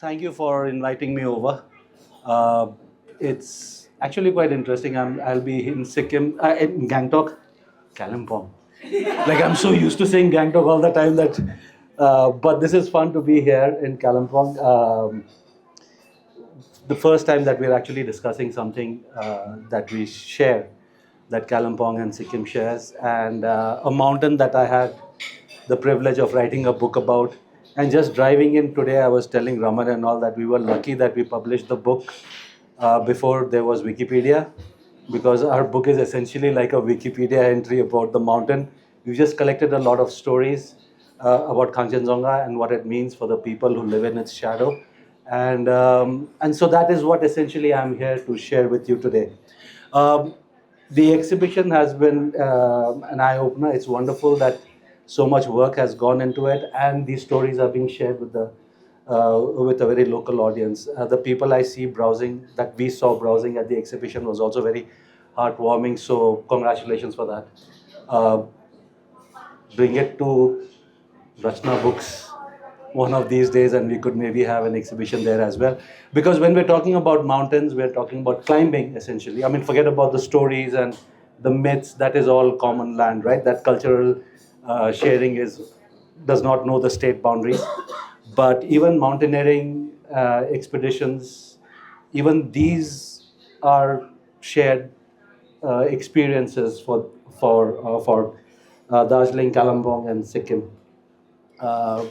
Thank you for inviting me over. Uh, it's actually quite interesting. I'll be in Sikkim, in Gangtok, Kalimpong. Like I'm so used to saying Gangtok all the time that, but this is fun to be here in Kalimpong. The first time that we're actually discussing something that we share, that Kalimpong and Sikkim shares, and a mountain that I had the privilege of writing a book about. And just driving in today, I was telling Raman and all that we were lucky that we published the book before there was Wikipedia, because our book is essentially like a Wikipedia entry about the mountain. We just collected a lot of stories about Khangchendzonga and what it means for the people who live in its shadow. And so that is what essentially I'm here to share with you today. Um, the exhibition has been an eye opener. It's wonderful that so much work has gone into it, and these stories are being shared with a very local audience. The people I see browsing, that we saw browsing at the exhibition, was also very heartwarming. So congratulations for that. Uh, Bring it to Rachna Books one of these days, and we could maybe have an exhibition there as well. Because when we're talking about mountains, we're talking about climbing essentially. I mean, forget about the stories and the myths. That is all common land, right? That cultural sharing does not know the state boundaries. But even mountaineering expeditions, even these are shared experiences for Darjeeling, Kalimpong, and Sikkim. Uh,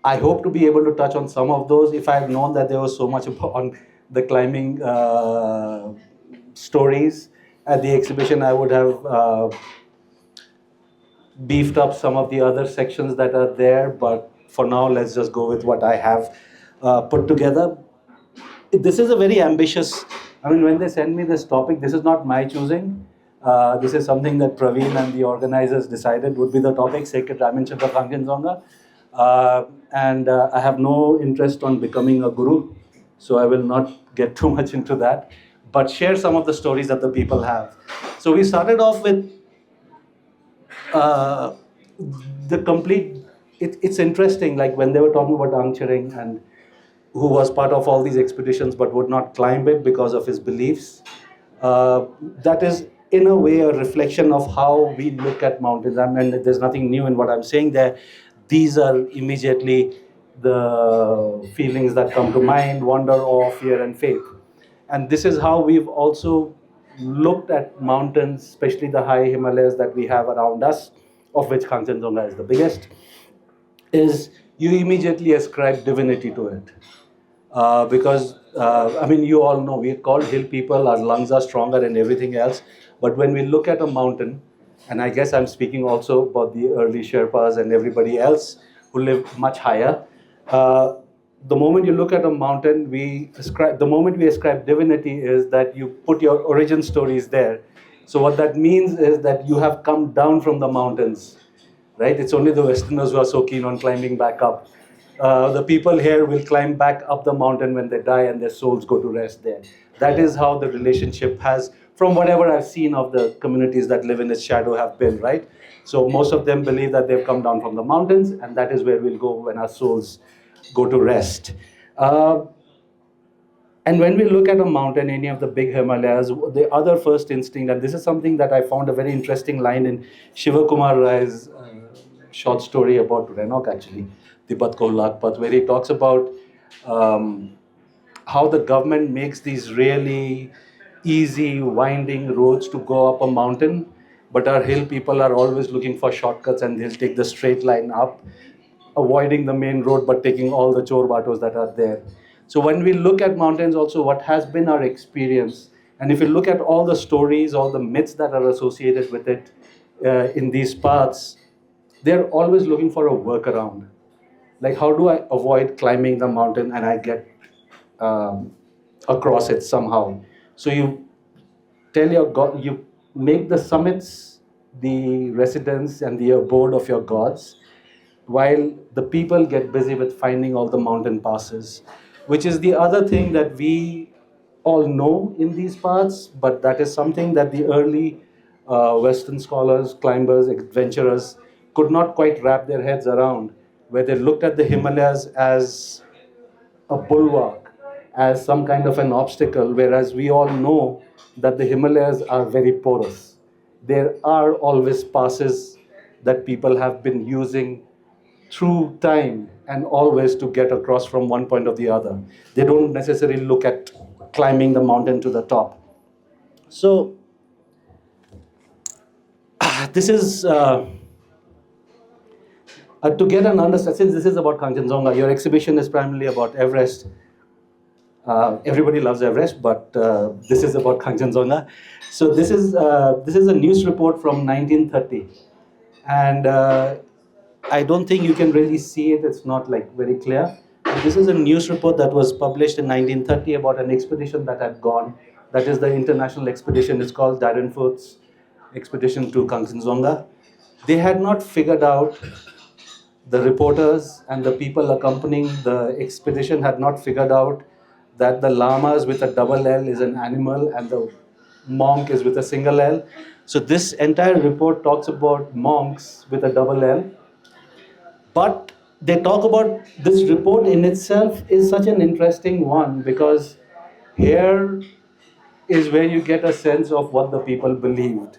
I hope to be able to touch on some of those. If I had known that there was so much on the climbing stories at the exhibition, I would have beefed up some of the other sections that are there. But for now, let's just go with what I have put together. This is a very ambitious. I mean, when they send me this topic, this is not my choosing. This is something that Praveen and the organizers decided would be the topic, Sacred Dimension of Khangchendzonga. And I have no interest on becoming a guru, so I will not get too much into that, but share some of the stories that the people have. So we started off with uh, the complete. It's interesting, like when they were talking about Angchering and who was part of all these expeditions but would not climb it because of his beliefs. That is, in a way, a reflection of how we look at mountains. I mean, there's nothing new in what I'm saying there. These are immediately the feelings that come to mind: wonder, awe, fear, and faith. And this is how we've also looked at mountains, especially the high Himalayas that we have around us, of which Khangchendzonga is the biggest, is you immediately ascribe divinity to it. Because I mean, you all know we're called hill people, our lungs are stronger and everything else. But when we look at a mountain, and I guess I'm speaking also about the early Sherpas and everybody else who live much higher, uh, the moment you look at a mountain, the moment we ascribe divinity is that you put your origin stories there. So what that means is that you have come down from the mountains, right? It's only the Westerners who are so keen on climbing back up. The people here will climb back up the mountain when they die and their souls go to rest there. That is how the relationship has, from whatever I've seen of the communities that live in its shadow, have been, right? So most of them believe that they've come down from the mountains, and that is where we'll go when our souls go to rest. Uh, and when we look at a mountain, any of the big Himalayas, the other first instinct, and this is something that I found a very interesting line in Shiva Kumar Rai's short story about Renok, actually, Tibat Ko Lakpat, where he talks about um, how the government makes these really easy, winding roads to go up a mountain, but our hill people are always looking for shortcuts and they'll take the straight line up, avoiding the main road but taking all the chor batos that are there. So when we look at mountains also, what has been our experience, and if you look at all the stories, all the myths that are associated with it in these paths, they're always looking for a workaround. Like, how do I avoid climbing the mountain and I get um, across it somehow? So you tell your god, you make the summits the residence and the abode of your gods, while the people get busy with finding all the mountain passes, which is the other thing that we all know in these paths, but that is something that the early Western scholars, climbers, adventurers could not quite wrap their heads around, where they looked at the Himalayas as a bulwark, as some kind of an obstacle, whereas we all know that the Himalayas are very porous. There are always passes that people have been using through time and always to get across from one point of the other. They don't necessarily look at climbing the mountain to the top. So this is to get an understanding. Since this is about Khangchendzonga, your exhibition is primarily about Everest. Everybody loves Everest, but this is about Khangchendzonga. So this is a news report from 1930, and I don't think you can really see it. It's not like very clear. This is a news report that was published in 1930 about an expedition that had gone. That is the international expedition. It's called Darrenforth's expedition to Khangchendzonga. They had not figured out, the reporters and the people accompanying the expedition had not figured out that the llamas with a double L is an animal and the monk is with a single L. So this entire report talks about monks with a double L. But they talk about this report in itself is such an interesting one, because here is where you get a sense of what the people believed.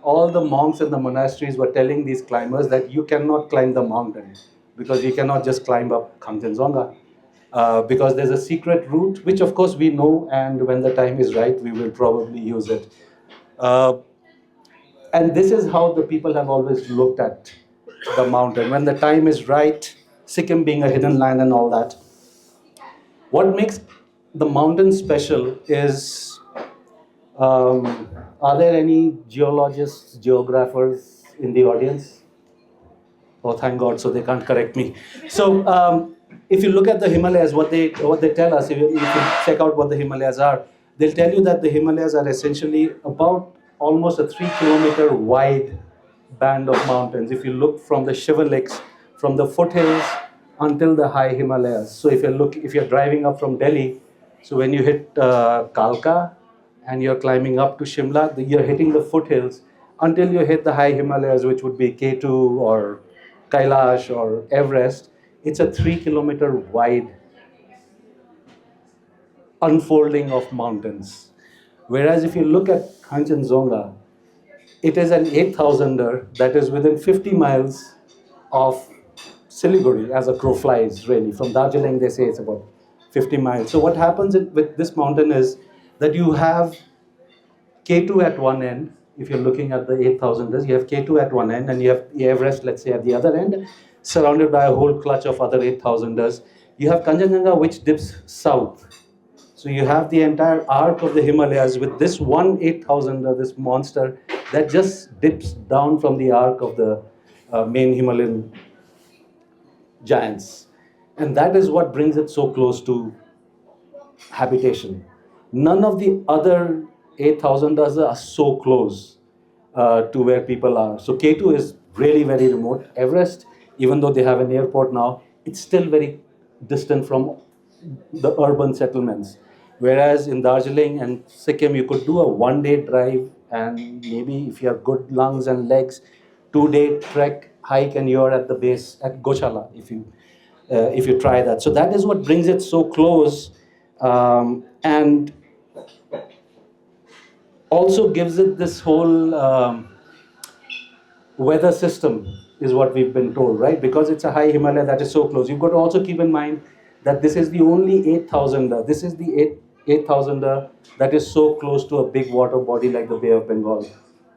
All the monks in the monasteries were telling these climbers that you cannot climb the mountain because you cannot just climb up Khangchendzonga. Because there's a secret route, which of course we know, and when the time is right, we will probably use it. Uh, and this is how the people have always looked at the mountain. When the time is right, Sikkim being a hidden land and all that, what makes the mountain special is, are there any geologists, geographers in the audience? Oh, thank God, so they can't correct me. So, if you look at the Himalayas, what they tell us, if you check out what the Himalayas are, they'll tell you that the Himalayas are essentially about almost a 3 kilometer wide band of mountains. If you look from the shivaliks, from the foothills until the high Himalayas. So if you're driving up from Delhi, so when you hit Kalka and you're climbing up to Shimla, you're hitting the foothills until you hit the high Himalayas, which would be K2 or Kailash or Everest. It's a 3 kilometer wide unfolding of mountains. Whereas if you look at Khangchendzonga, it is an 8,000er that is within 50 miles of Siliguri, as a crow flies, really. From Darjeeling, they say it's about 50 miles. So what happens with this mountain is that you have K2 at one end. If you're looking at the 8,000ers, you have K2 at one end and you have Everest, let's say, at the other end, surrounded by a whole clutch of other 8,000ers. You have Kanchenjunga, which dips south. So you have the entire arc of the Himalayas with this one 8,000er, this monster that just dips down from the arc of the main Himalayan giants. And that is what brings it so close to habitation. None of the other 8,000ers are so close to where people are. So K2 is really very remote. Everest, even though they have an airport now, it's still very distant from the urban settlements. Whereas in Darjeeling and Sikkim, you could do a one-day drive, and maybe if you have good lungs and legs, 2-day trek, hike, and you're at the base at Gochala if you try that. So that is what brings it so close, and also gives it this whole weather system, is what we've been told, right? Because it's a high Himalaya that is so close. You've got to also keep in mind that this is the only 8,000er. This is the 8,000er that is so close to a big water body like the Bay of Bengal.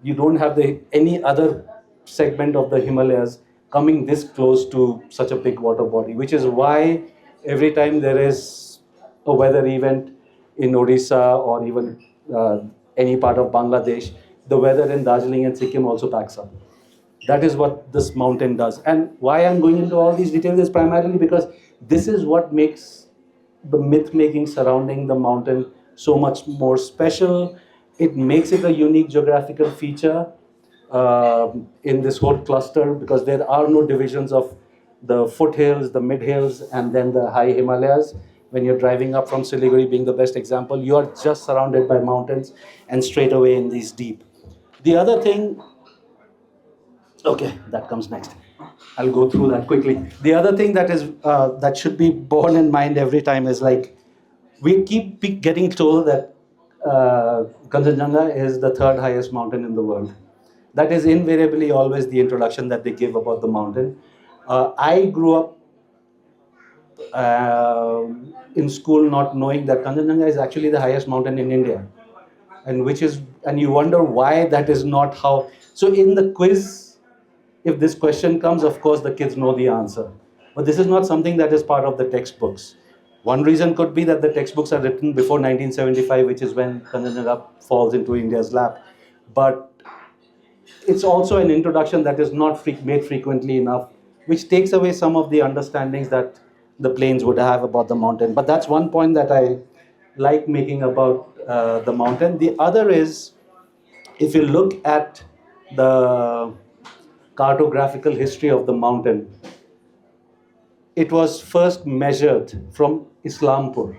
You don't have any other segment of the Himalayas coming this close to such a big water body, which is why every time there is a weather event in Odisha or even any part of Bangladesh, the weather in Darjeeling and Sikkim also packs up. That is what this mountain does. And why I'm going into all these details is primarily because this is what makes the myth-making surrounding the mountain so much more special. It makes it a unique geographical feature in this whole cluster, because there are no divisions of the foothills, the mid-hills, and then the high Himalayas. When you're driving up from Siliguri being the best example, you are just surrounded by mountains and straight away in these deep. The other thing, okay, that comes next. I'll go through that quickly. The other thing that is that should be borne in mind every time is like we keep getting told that Kanchenjunga is the third highest mountain in the world. That is invariably always the introduction that they give about the mountain. I grew up in school not knowing that Kanchenjunga is actually the highest mountain in India, and which is, and you wonder why that is not how. So in the quiz, if this question comes, of course the kids know the answer, but this is not something that is part of the textbooks. One reason could be that the textbooks are written before 1975, which is when Kanchenjunga falls into India's lap. But it's also an introduction that is not made frequently enough, which takes away some of the understandings that the plains would have about the mountain. But that's one point that I like making about the mountain. The other is, if you look at the cartographical history of the mountain, it was first measured from Islampur,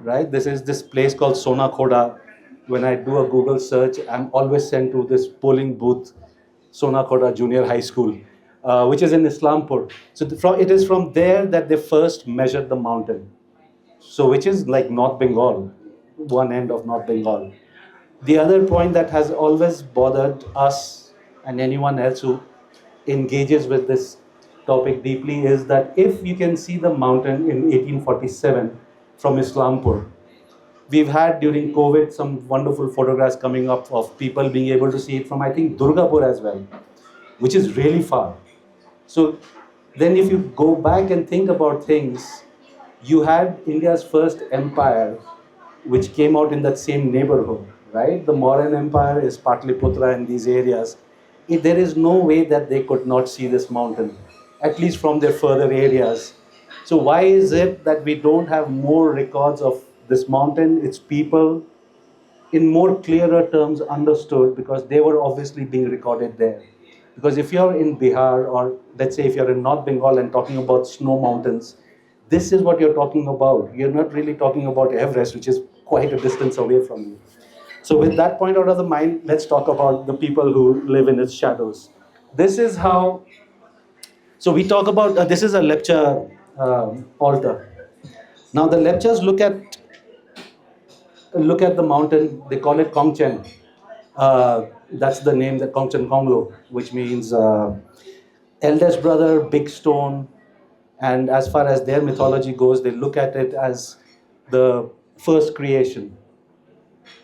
right? This is this place called Sona Khoda. When I do a Google search, I'm always sent to this polling booth, Sona Khoda Junior High School, which is in Islampur. So it is from there that they first measured the mountain. So which is like North Bengal, one end of North Bengal. The other point that has always bothered us and anyone else who engages with this topic deeply is that if you can see the mountain in 1847 from Islampur, we've had during COVID some wonderful photographs coming up of people being able to see it from, I think, Durgapur as well, which is really far. So then if you go back and think about things, you had India's first empire, which came out in that same neighborhood, right? The Mauryan Empire is Patliputra and these areas. There is no way that they could not see this mountain, at least from their further areas. So why is it that we don't have more records of this mountain, its people, in more clearer terms understood, because they were obviously being recorded there. Because if you're in Bihar, or let's say if you're in North Bengal and talking about snow mountains, this is what you're talking about. You're not really talking about Everest, which is quite a distance away from you. So with that point out of the mind, let's talk about the people who live in its shadows. This is how, so we talk about, this is a lecture altar. Now the lectures look at the mountain, they call it Khangchen. That's the name, the Khangchendzonga, which means eldest brother, big stone. And as far as their mythology goes, they look at it as the first creation.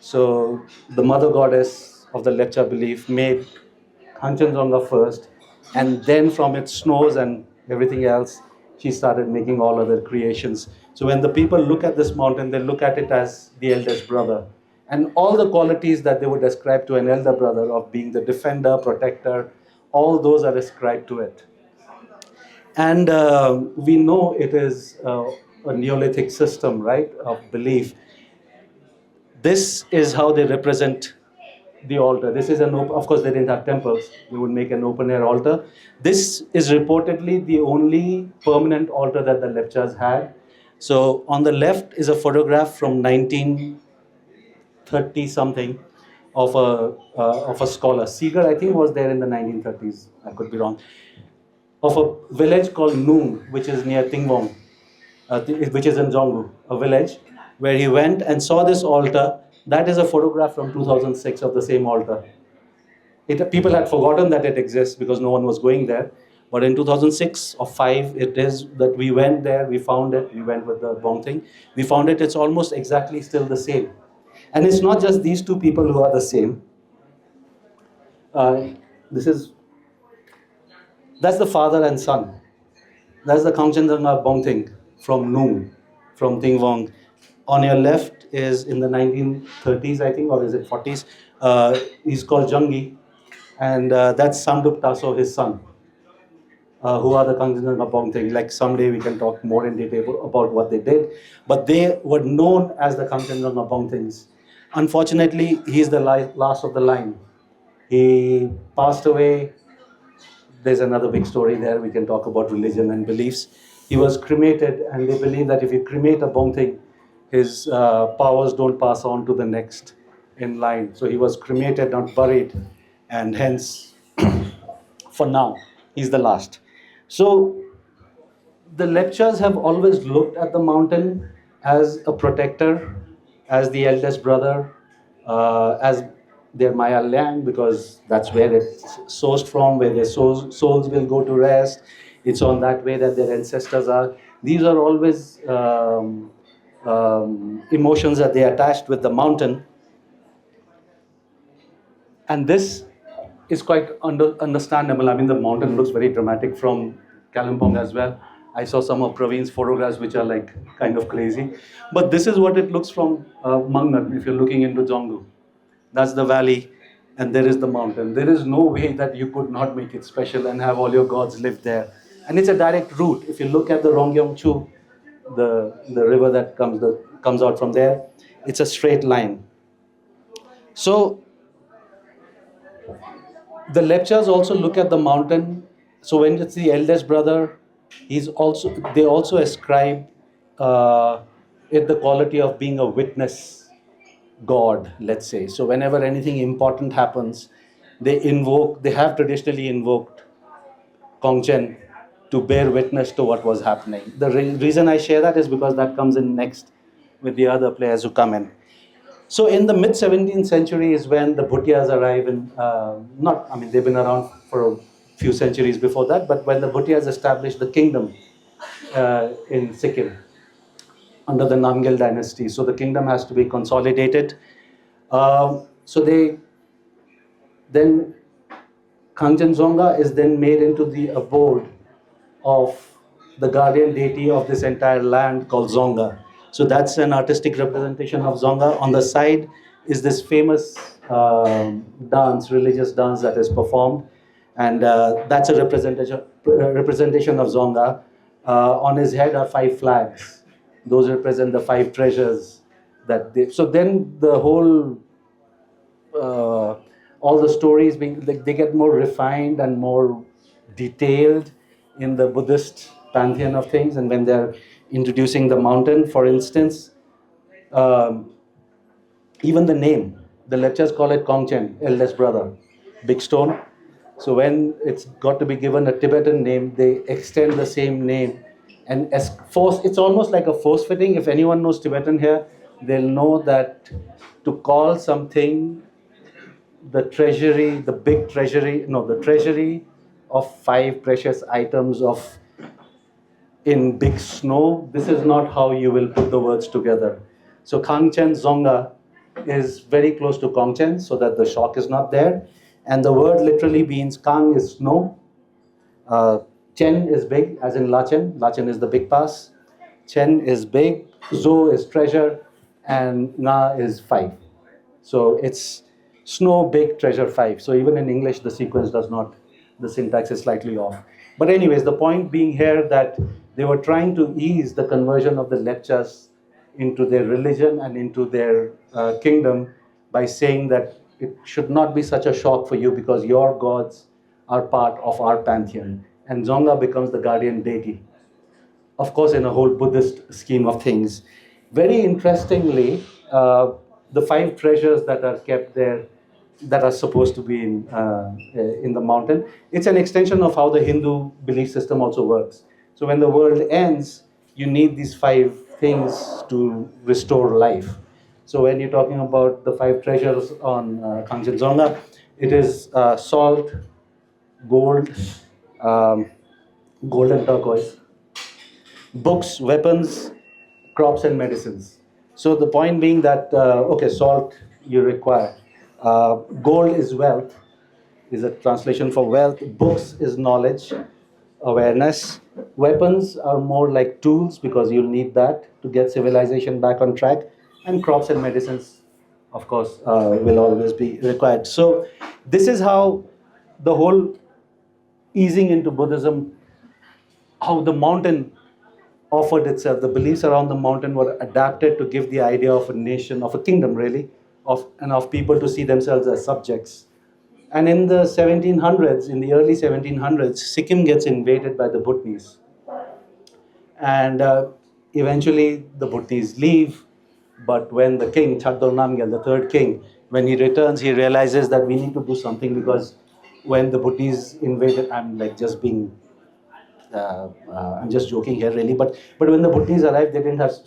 So the mother goddess of the lecture belief made Khangchendzonga first, and then from its snows and everything else, she started making all other creations. So when the people look at this mountain, they look at it as the eldest brother. And all the qualities that they would ascribe to an elder brother of being the defender, protector, all those are ascribed to it. And we know it is a Neolithic system, right, of belief. This is how they represent the altar. This is of course they didn't have temples. They would make an open air altar. This is reportedly the only permanent altar that the lepchas had. So on the left is a photograph from 1930 something of a scholar. Seeger, I think, was there in the 1930s. I could be wrong. Of a village called Noong, which is near Tingwong, which is in Zongu, a village, where he went and saw this altar. That is a photograph from 2006 of the same altar. People had forgotten that it exists because no one was going there. But in 2006 or 5, it is that we went there, we found it, we went with the bong thing. We found it, it's almost exactly still the same. And it's not just these two people who are the same. That's the father and son. That's the Khangchendzonga Pema from Noong, from Tingwong. On your left is in the 1930s, I think, or is it 40s? He's called Jungi, and that's Samdup Taso, his son, who are the Khangchendzonga Pema. Like someday we can talk more in detail about what they did, but they were known as the Khangchendzonga Pema. Unfortunately, he's the last of the line. He passed away. There's another big story there. We can talk about religion and beliefs. He was cremated, and they believe that if you cremate a Bongthing, his powers don't pass on to the next in line. So he was cremated, not buried, and hence, for now, he's the last. So the lectures have always looked at the mountain as a protector, as the eldest brother, as their Maya land, because that's where it's sourced from, where their souls will go to rest. It's on that way that their ancestors are. These are always emotions that they attached with the mountain. And this is quite understandable. I mean, the mountain looks very dramatic from Kalimpong as well. I saw some of Praveen's photographs, which are like kind of crazy. But this is what it looks from Mangnat, if you're looking into Jongu. That's the valley, and there is the mountain. There is no way that you could not make it special and have all your gods live there. And it's a direct route. If you look at the Rongyongchu, the river that comes out from there, it's a straight line. So the lectures also look at the mountain. So when it's the eldest brother, they also ascribe it the quality of being a witness god, let's say. So whenever anything important happens, they have traditionally invoked Khangchen to bear witness to what was happening. The reason I share that is because that comes in next with the other players who come in. So in the mid 17th century is when the Bhutias arrive in, they've been around for a few centuries before that, but when the Bhutias established the kingdom in Sikkim under the Namgyal dynasty. So the kingdom has to be consolidated. Then Khangchendzonga is then made into the abode of the guardian deity of this entire land called Zonga. So that's an artistic representation of Zonga. On the side is this famous religious dance that is performed, and that's a representation of Zonga. On his head are 5 flags. Those represent the 5 treasures so then the whole all the stories they get more refined and more detailed in the Buddhist pantheon of things. And when they're introducing the mountain, for instance, even the name, the lectures call it Khangchen, eldest brother, big stone. So when it's got to be given a Tibetan name, they extend the same name. And it's almost like a force fitting. If anyone knows Tibetan here, they'll know that to call something the treasury of 5 precious items in big snow, this is not how you will put the words together. So Khangchendzonga is very close to Khangchen, so that the shock is not there. And the word literally means Khang is snow, Chen is big, as in Lachen. Lachen is the big pass. Chen is big, Zo is treasure, and Nga is 5. So it's snow, big, treasure, 5. So even in English, the sequence the syntax is slightly off. But anyways, the point being here that they were trying to ease the conversion of the lepchas into their religion and into their kingdom by saying that it should not be such a shock for you because your gods are part of our pantheon. And Zonga becomes the guardian deity, of course, in a whole Buddhist scheme of things. Very interestingly, the 5 treasures that are kept there, that are supposed to be in the mountain, it's an extension of how the Hindu belief system also works. So when the world ends, you need these 5 things to restore life. So when you're talking about the 5 treasures on Khangchendzonga, it is salt, gold, gold and turquoise, books, weapons, crops and medicines. So the point being that, salt you require. Gold is wealth, is a translation for wealth. Books is knowledge, awareness. Weapons are more like tools because you'll need that to get civilization back on track. And crops and medicines, of course, will always be required. So this is how the whole easing into Buddhism, how the mountain offered itself. The beliefs around the mountain were adapted to give the idea of a nation, of a kingdom really, of people to see themselves as subjects. And in the 1700s, in the early 1700s, Sikkim gets invaded by the Bhutnis. And eventually the Bhutnis leave. But when the king, Chakdor Namgyal, the 3rd king, when he returns, he realizes that we need to do something because when the Bhutnis invaded, I'm like just being I'm just joking here, really. But when the Bhutnis arrived,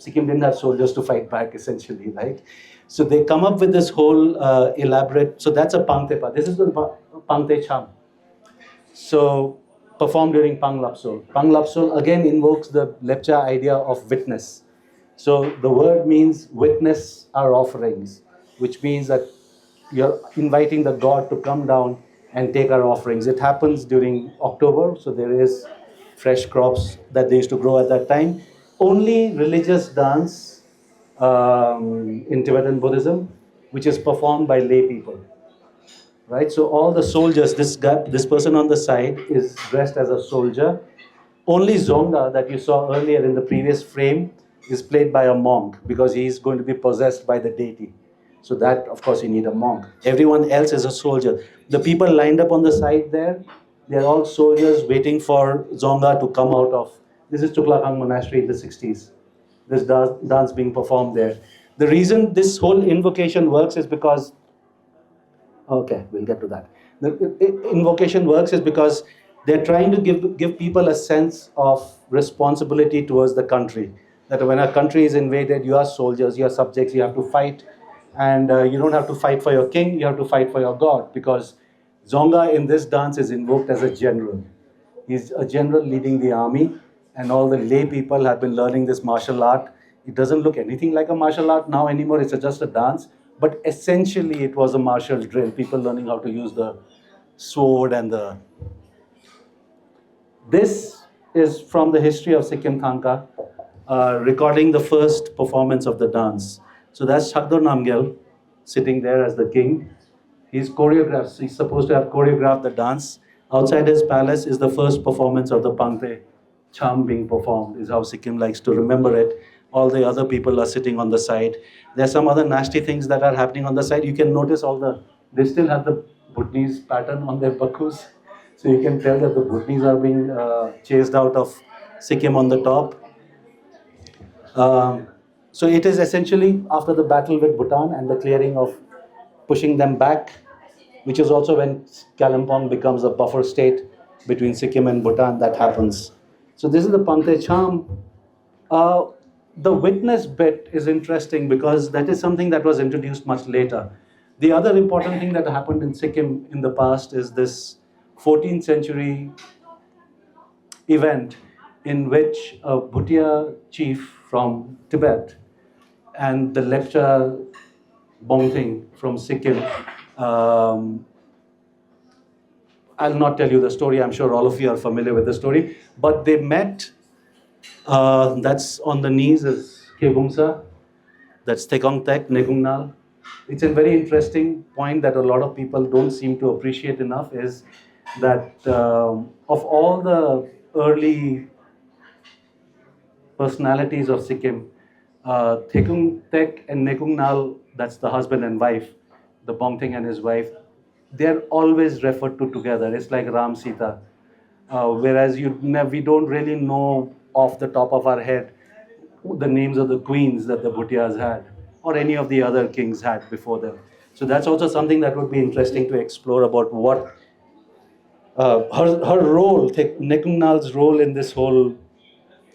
Sikkim didn't have soldiers to fight back, essentially, right? So they come up with this whole elaborate. So that's a Pangtepa. This is the Pangte Cham. So performed during Pang Lapsol. Pang Lapsol again invokes the Lepcha idea of witness. So the word means witness our offerings, which means that you're inviting the god to come down and take our offerings. It happens during October, so there is fresh crops that they used to grow at that time. Only religious dance in Tibetan Buddhism, which is performed by lay people, right? So all the soldiers, this person on the side is dressed as a soldier. Only Zonga that you saw earlier in the previous frame is played by a monk because he is going to be possessed by the deity. So that, of course, you need a monk. Everyone else is a soldier. The people lined up on the side there, they're all soldiers waiting for Zonga to come out of. This is Tuklakang Monastery in the 60s. This dance being performed there. The reason this whole invocation works is because okay, we'll get to that. The invocation works is because they're trying to give people a sense of responsibility towards the country. That when a country is invaded, you are soldiers, you are subjects, you have to fight. And you don't have to fight for your king, you have to fight for your god. Because Zonga in this dance is invoked as a general. He's a general leading the army, and all the lay people have been learning this martial art. It doesn't look anything like a martial art now anymore, it's just a dance. But essentially, it was a martial drill, people learning how to use the sword and the. This is from the history of Sikkim Thangka, recording the first performance of the dance. So that's Chakdor Namgyal sitting there as the king. He's choreographed, he's supposed to have choreographed the dance. Outside his palace is the first performance of the Pangte Cham being performed, is how Sikkim likes to remember it. All the other people are sitting on the side. There's some other nasty things that are happening on the side. You can notice they still have the Bhutnis pattern on their bakus. So you can tell that the Bhutnis are being chased out of Sikkim on the top. So it is essentially after the battle with Bhutan and the clearing of pushing them back, which is also when Kalimpong becomes a buffer state between Sikkim and Bhutan, that happens. So this is the Pangte Cham. The witness bit is interesting because that is something that was introduced much later. The other important thing that happened in Sikkim in the past is this 14th century event in which a Bhutia chief from Tibet and the Lepcha Bongting from Sikkim. I'll not tell you the story, I'm sure all of you are familiar with the story, but they met. That's on the knees is Kebumsa, that's Tekong Tek, Negungnal. It's a very interesting point that a lot of people don't seem to appreciate enough is that of all the early personalities of Sikkim, Tekong Tek and Negungnal, that's the husband and wife, the Bongting and his wife, they're always referred to together. It's like Ram Sita. Whereas we don't really know off the top of our head the names of the queens that the Bhutias had or any of the other kings had before them. So that's also something that would be interesting to explore about what her role, Nekungnal's role in this whole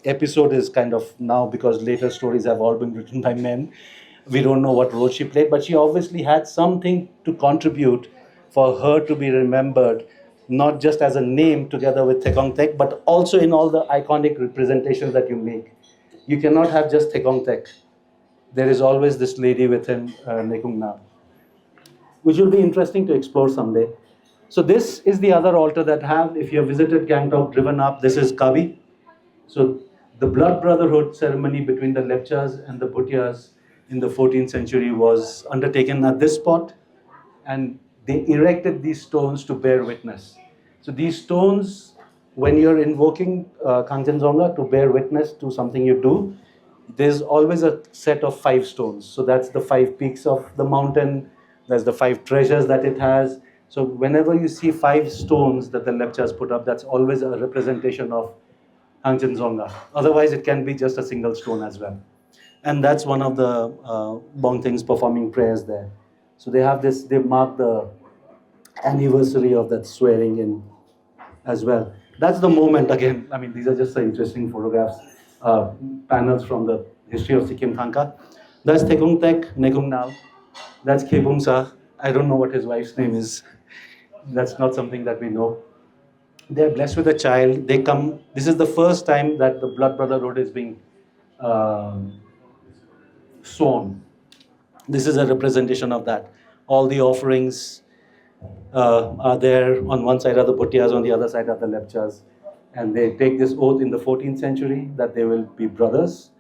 episode is kind of now, because later stories have all been written by men. We don't know what role she played, but she obviously had something to contribute for her to be remembered, not just as a name together with Tekong Tek, but also in all the iconic representations that you make. You cannot have just Tekong Tek. There is always this lady with him, Nekungnal, which will be interesting to explore someday. So this is the other altar that if you have visited Gangtok, driven up, this is Kabi. So the blood brotherhood ceremony between the Lepchas and the Bhutias in the 14th century was undertaken at this spot, and they erected these stones to bear witness. So these stones, when you're invoking Khangchendzonga to bear witness to something you do, there's always a set of 5 stones. So that's the 5 peaks of the mountain, there's the 5 treasures that it has. So whenever you see 5 stones that the Lepchas put up, that's always a representation of Khangchendzonga. Otherwise, it can be just a single stone as well. And that's one of the Bongtings performing prayers there. So they have this, they mark the anniversary of that swearing in as well. That's the moment again. I mean, these are just the interesting photographs, panels from the history of Sikkim Thangka. That's Thekung Tek Nekung Nal. That's Khebum Sa. I don't know what his wife's name is. That's not something that we know. They're blessed with a child. They come. This is the first time that the blood brotherhood is being um sworn. This is a representation of that. All the offerings are there. On one side are the Bhutias, on the other side are the Lepchas. And they take this oath in the 14th century that they will be brothers.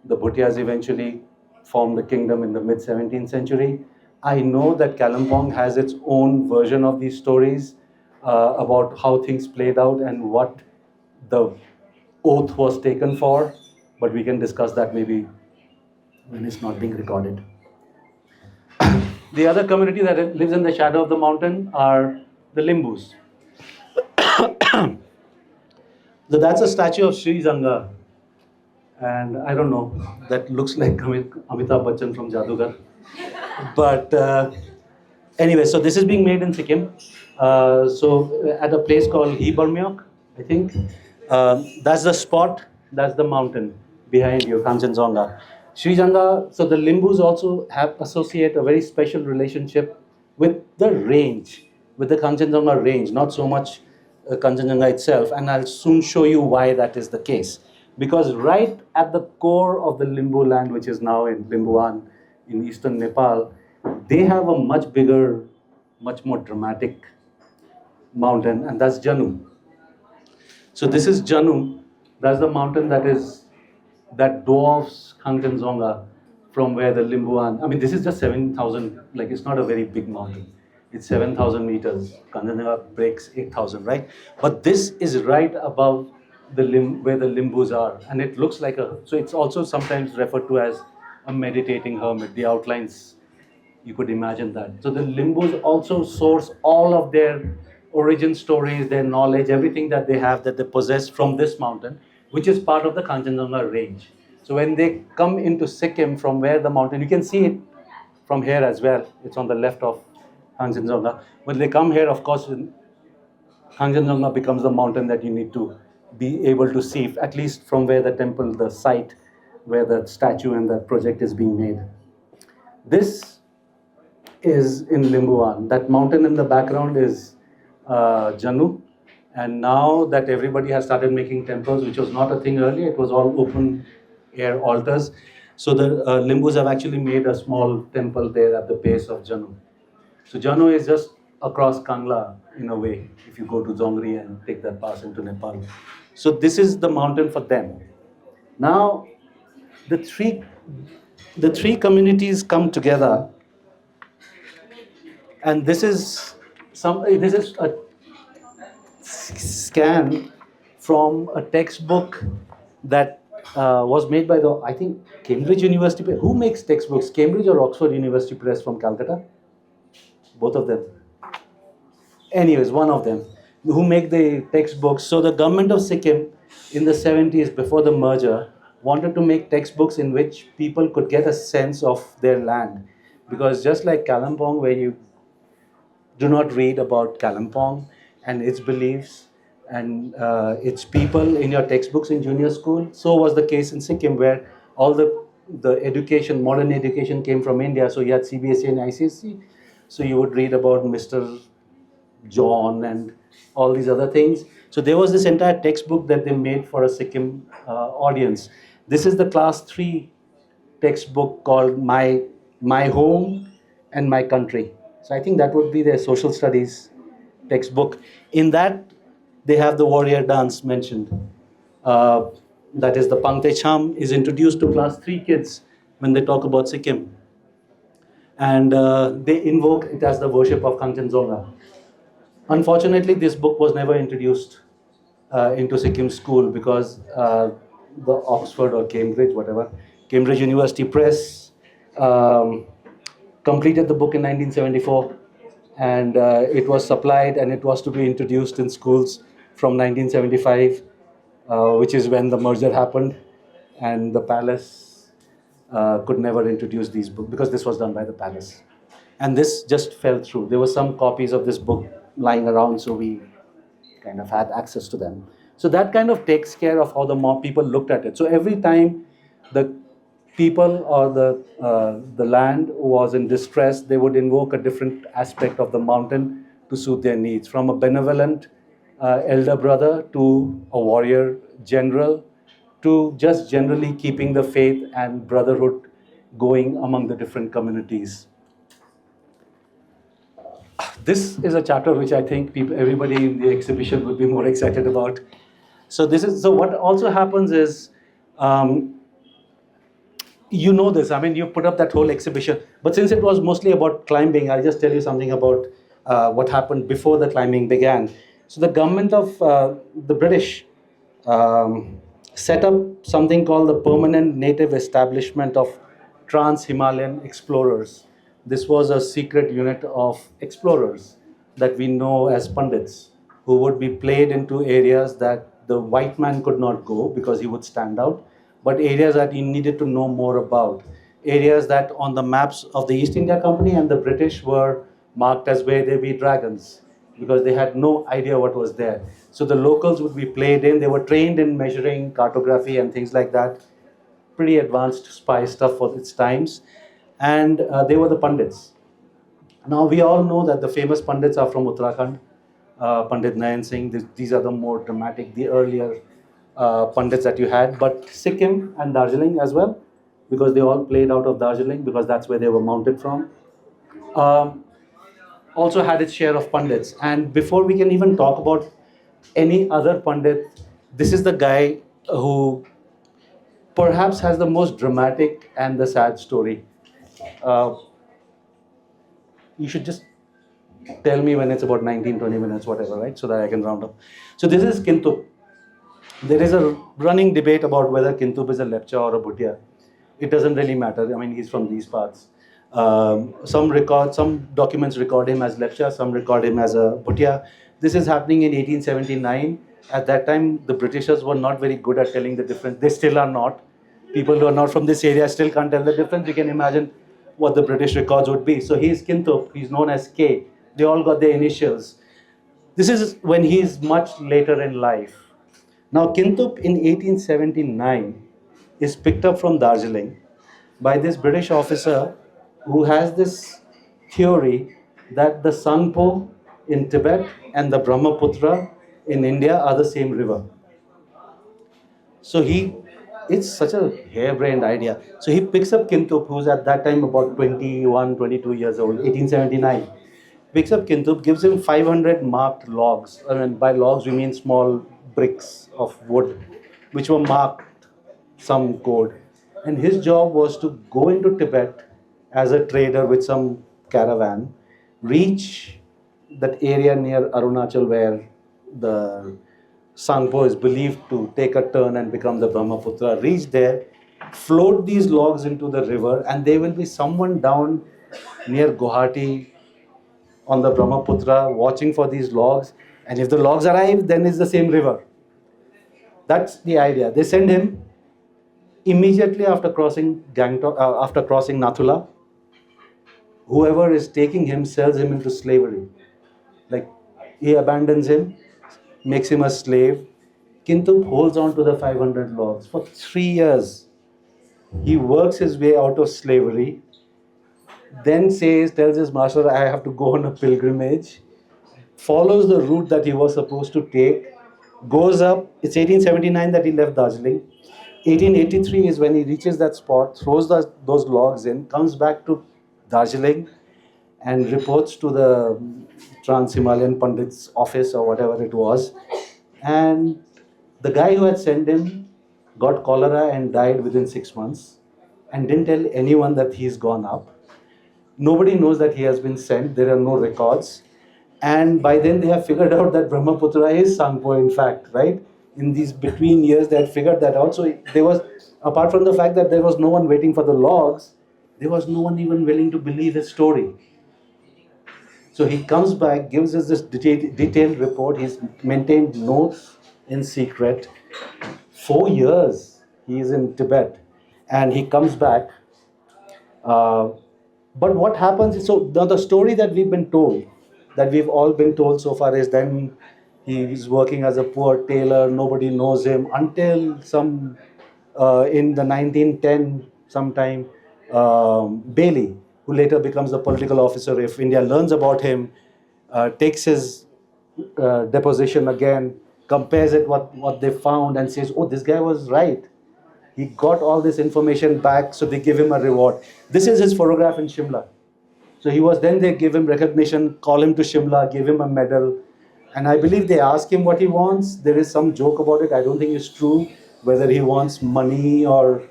The Bhutias eventually formed the kingdom in the mid 17th century. I know that Kalimpong has its own version of these stories about how things played out and what the oath was taken for, but we can discuss that maybe when it's not being recorded. The other community that lives in the shadow of the mountain are the Limbus. So that's a statue of Sri Zanga. And I don't know, that looks like Amitabh Bachchan from Jadugar. But anyway, so this is being made in Sikkim. So at a place called Hibarmyok, I think. That's the spot, that's the mountain behind you, Khangchendzonga. Sri Janga, so the Limbus also have associate a very special relationship with the range, with the Khangchendzonga range, not so much Kanchenjunga itself, and I'll soon show you why that is the case. Because right at the core of the Limbu land, which is now in Limbuan in eastern Nepal, they have a much bigger, much more dramatic mountain, and that's Janu. So this is Janu. That's the mountain that dwarfs Khangchendzonga from where the Limbuan. I mean, this is just 7,000. Like, it's not a very big mountain. It's 7,000 meters. Khangchendzonga breaks 8,000, right? But this is right above where the Limbus are, and it looks like a. So it's also sometimes referred to as a meditating hermit. The outlines, you could imagine that. So the Limbus also source all of their origin stories, their knowledge, everything that they have, that they possess from this mountain, which is part of the Kanchenjunga range. So when they come into Sikkim from where the mountain, you can see it from here as well. It's on the left of Kanchenjunga. When they come here, of course, Kanchenjunga becomes the mountain that you need to be able to see, at least from where the temple, the site where the statue and the project is being made. This is in Limbuan. That mountain in the background is Janu. And now that everybody has started making temples, which was not a thing earlier, it was all open air altars. So the Limbus have actually made a small temple there at the base of Janu. So Janu is just across Kangla in a way, if you go to Zongri and take that pass into Nepal. So this is the mountain for them. Now, the three communities come together, and this is a scan from a textbook that was made by I think Cambridge University. Who makes textbooks, Cambridge or Oxford University Press from Calcutta? Both of them. Anyways, one of them, who make the textbooks. So the government of Sikkim in the 70s, before the merger, wanted to make textbooks in which people could get a sense of their land. Because just like Kalimpong, where you do not read about Kalimpong and its beliefs and its people in your textbooks in junior school, so was the case in Sikkim, where all the education, modern education came from India. So you had CBSE and ICSE. So you would read about Mr. John and all these other things. So there was this entire textbook that they made for a Sikkim audience. This is the class 3 textbook called My Home and My Country. So I think that would be their social studies textbook. In that, they have the warrior dance mentioned. That is the Pangte Cham is introduced to class 3 kids when they talk about Sikkim. And they invoke it as the worship of Khangchendzonga. Unfortunately, this book was never introduced into Sikkim school because the Oxford or Cambridge, whatever, Cambridge University Press completed the book in 1974, and it was supplied and it was to be introduced in schools from 1975, which is when the merger happened, and the palace could never introduce these books because this was done by the palace. And this just fell through. There were some copies of this book lying around, so we kind of had access to them. So that kind of takes care of how the people looked at it. So every time the people or the land was in distress, they would invoke a different aspect of the mountain to suit their needs, from a benevolent elder brother to a warrior general to just generally keeping the faith and brotherhood going among the different communities. This is a chapter which I think everybody in the exhibition would be more excited about. So what also happens is, you know this. I mean, you put up that whole exhibition, but since it was mostly about climbing, I'll just tell you something about what happened before the climbing began. So the government of the British set up something called the Permanent Native Establishment of Trans-Himalayan Explorers. This was a secret unit of explorers that we know as Pandits, who would be played into areas that the white man could not go because he would stand out, but areas that he needed to know more about. Areas that on the maps of the East India Company and the British were marked as where there be dragons, because they had no idea what was there. So the locals would be played in. They were trained in measuring, cartography, and things like that. Pretty advanced spy stuff for its times. And they were the Pandits. Now, we all know that the famous Pandits are from Uttarakhand. Pandit Nayan Singh, these are the more dramatic, the earlier Pandits that you had. But Sikkim and Darjeeling as well, because they all played out of Darjeeling, because that's where they were mounted from. Also had its share of Pandits. And before we can even talk about any other Pandit, this is the guy who perhaps has the most dramatic and the sad story. You should just tell me when it's about 19, 20 minutes, whatever, right? So that I can round up. So this is Kintup. There is a running debate about whether Kintup is a Lepcha or a Bhutia. It doesn't really matter. I mean, he's from these parts. Some documents record him as Lepcha, some record him as a Bhutia. This is happening in 1879. At that time, the Britishers were not very good at telling the difference. They still are not. People who are not from this area still can't tell the difference. You can imagine what the British records would be. So he's Kintup. He's known as K. They all got their initials. This is when he's much later in life. Now, Kintup in 1879 is picked up from Darjeeling by this British officer who has this theory that the Sangpo in Tibet and the Brahmaputra in India are the same river. So it's such a harebrained idea. So he picks up Kintup, who's at that time about 21, 22 years old, 1879. Picks up Kintup, gives him 500 marked logs. I mean, by logs we mean small bricks of wood, which were marked some code. And his job was to go into Tibet as a trader with some caravan, reach that area near Arunachal where the Sangpo is believed to take a turn and become the Brahmaputra, reach there, float these logs into the river, and there will be someone down near Guwahati on the Brahmaputra watching for these logs, and if the logs arrive, then it's the same river. That's the idea. They send him immediately after crossing Nathula. Whoever is taking him sells him into slavery. Like, he abandons him, makes him a slave. Kintup holds on to the 500 logs for 3 years. He works his way out of slavery, then tells his master, I have to go on a pilgrimage, follows the route that he was supposed to take, goes up. It's 1879 that he left Darjeeling. 1883 is when he reaches that spot, throws those logs in, comes back to Darjeeling, and reports to the Trans-Himalayan Pandit's office or whatever it was. And the guy who had sent him got cholera and died within 6 months and didn't tell anyone that he's gone up. Nobody knows that he has been sent. There are no records. And by then they have figured out that Brahmaputra is Sangpo, in fact, right? In these between years, they had figured that out. So there was, apart from the fact that there was no one waiting for the logs, there was no one even willing to believe his story. So he comes back, gives us this detailed report. He's maintained notes in secret. 4 years he is in Tibet, and he comes back. But what happens is, so the story that we've been told, that we've all been told so far, is then He's working as a poor tailor. Nobody knows him until some in the 1910 sometime, Bailey, who later becomes the political officer if India, learns about him, takes his deposition again, compares it what they found, and says, "Oh, this guy was right. He got all this information back." So they give him a reward. This is his photograph in Shimla. So he was then they give him recognition, call him to Shimla, give him a medal, and I believe they ask him what he wants. There is some joke about it. I don't think it's true whether he wants money or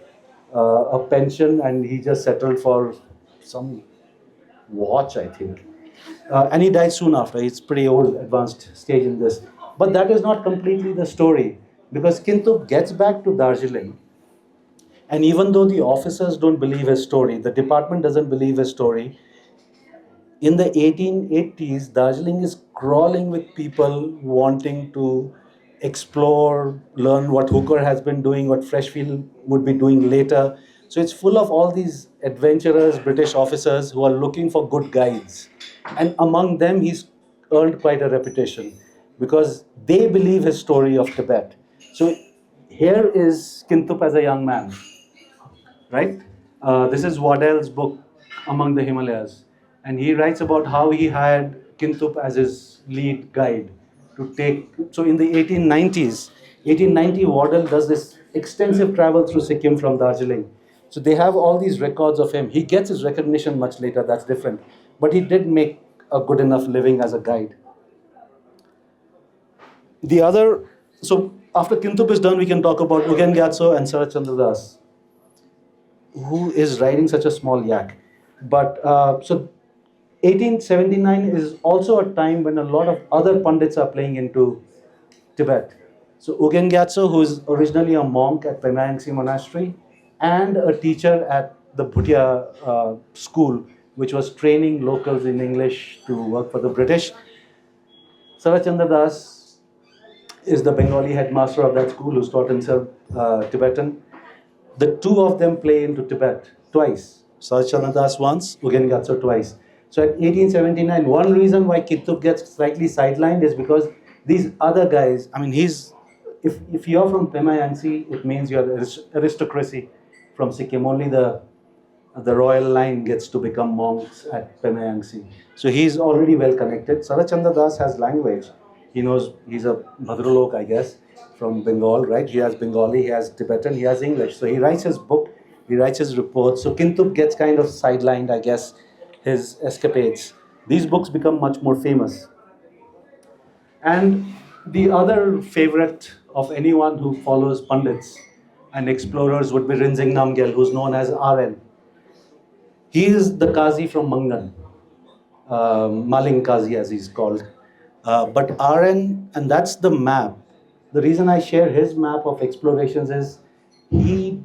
a pension, and he just settled for some watch, I think. And he died soon after. It's pretty old, advanced stage in this. But that is not completely the story, because Kintup gets back to Darjeeling, and even though the officers don't believe his story, the department doesn't believe his story, in the 1880s, Darjeeling is crawling with people wanting to explore, learn what Hooker has been doing, what Freshfield would be doing later. So it's full of all these adventurous British officers who are looking for good guides. And among them, he's earned quite a reputation because they believe his story of Tibet. So here is Kintup as a young man, right? This is Waddell's book, Among the Himalayas. And he writes about how he hired Kintup as his lead guide to take. So in the 1890s, 1890, Waddell does this extensive travel through Sikkim from Darjeeling. So they have all these records of him. He gets his recognition much later, that's different. But he did make a good enough living as a guide. The other, so after Kintup is done, we can talk about Ugen Gyatso and Sarat Chandra Das, who is riding such a small yak. But so 1879 is also a time when a lot of other pundits are playing into Tibet. So Ugen Gyatso, who is originally a monk at Pema Wangchuk Monastery and a teacher at the Bhutia school, which was training locals in English to work for the British. Sarat Chandra Das is the Bengali headmaster of that school who's taught himself Tibetan. The two of them play into Tibet twice. Sarat Chandra Das once, Ugen Gyatso twice. So at 1879, one reason why Kintup gets slightly sidelined is because these other guys, I mean, if you're from Pema Wangchuk, it means you're aristocracy from Sikkim. Only the royal line gets to become monks at Pema Wangchuk. So he's already well connected. Sarat Chandra Das has language. He knows, he's a Bhadralok, I guess, from Bengal, right? He has Bengali, he has Tibetan, he has English. So he writes his book, he writes his reports. So Kintup gets kind of sidelined, I guess, his escapades. These books become much more famous. And the other favorite of anyone who follows pundits and explorers would be Rinzing Namgyal, who's known as RN. He is the Qazi from Mangan, Maling Qazi as he's called. But RN, and that's the map. The reason I share his map of explorations is he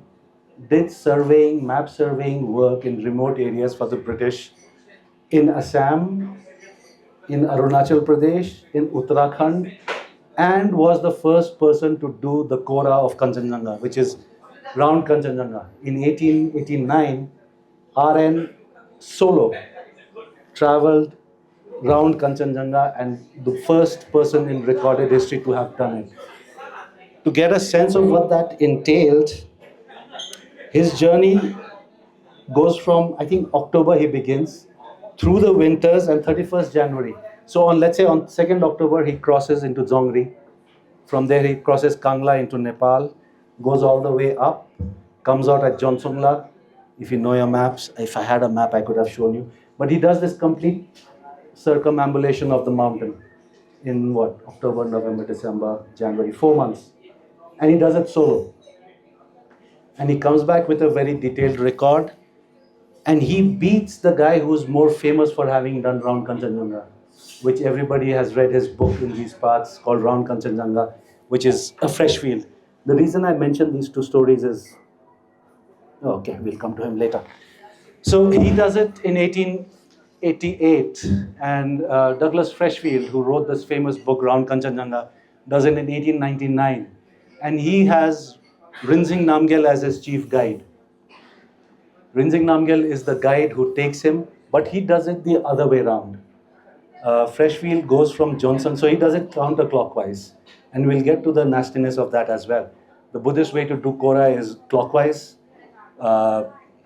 did surveying, map surveying work in remote areas for the British in Assam, in Arunachal Pradesh, in Uttarakhand, and was the first person to do the Kora of Khangchendzonga, which is round Khangchendzonga. In 1889, RN solo traveled round Khangchendzonga and the first person in recorded history to have done it. To get a sense of what that entailed, his journey goes from, I think, October he begins, through the winters and 31st January. So on, let's say on 2nd October, he crosses into Dzongri. From there, he crosses Kangla into Nepal, goes all the way up, comes out at Jonsungla. If you know your maps, if I had a map, I could have shown you. But he does this complete circumambulation of the mountain in what? October, November, December, January, 4 months. And he does it solo. And he comes back with a very detailed record. And he beats the guy who's more famous for having done Round Kanchenjunga, which everybody has read his book in these parts called Round Kanchenjunga, which is a fresh field. The reason I mention these two stories is, okay, we'll come to him later. So he does it in 1888, and Douglas Freshfield, who wrote this famous book, Round Kanchenjunga, does it in 1899. And he has Rinzing Namgyal as his chief guide. Rinzing Namgyal is the guide who takes him, but he does it the other way around. Freshfield goes from Johnson, so he does it counterclockwise. And we'll get to the nastiness of that as well. The Buddhist way to do Kora is clockwise. Uh,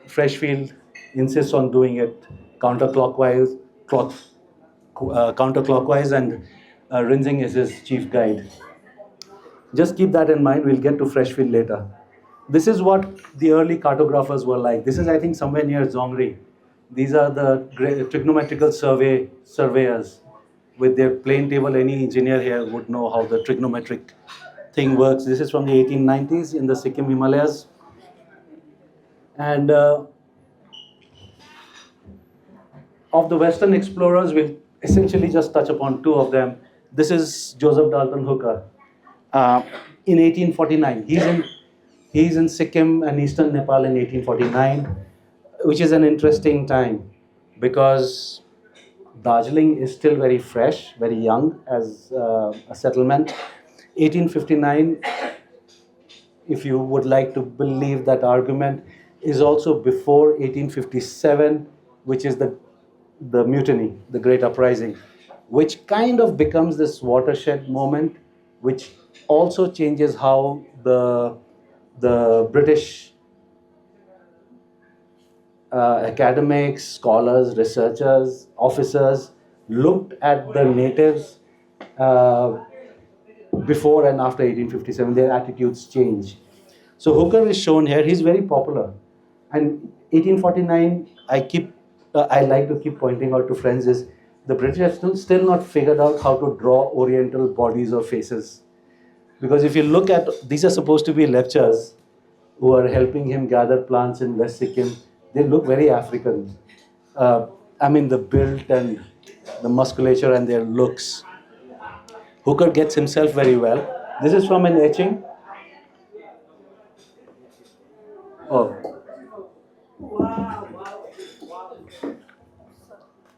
Freshfield insists on doing it counterclockwise, counterclockwise, and Rinzing is his chief guide. Just keep that in mind. We'll get to Freshfield later. This is what the early cartographers were like. This is, I think, somewhere near Zongri. These are the trigonometrical surveyors with their plane table. Any engineer here would know how the trigonometric thing works. This is from the 1890s in the Sikkim Himalayas. And of the Western explorers, we'll essentially just touch upon two of them. This is Joseph Dalton Hooker. In 1849, he's in Sikkim and Eastern Nepal in 1849, which is an interesting time because Darjeeling is still very fresh, very young as a settlement. 1859, if you would like to believe that argument, is also before 1857, which is the mutiny, the Great Uprising, which kind of becomes this watershed moment, which also changes how the British academics, scholars, researchers, officers looked at the natives before and after 1857. Their attitudes change. So Hooker is shown here. He's very popular. And 1849, I like to keep pointing out to friends, is the British have still not figured out how to draw Oriental bodies or faces. Because if you look at, these are supposed to be lecturers who are helping him gather plants in West Sikkim. They look very African. I mean, the build and the musculature and their looks. Hooker gets himself very well. This is from an etching. Oh.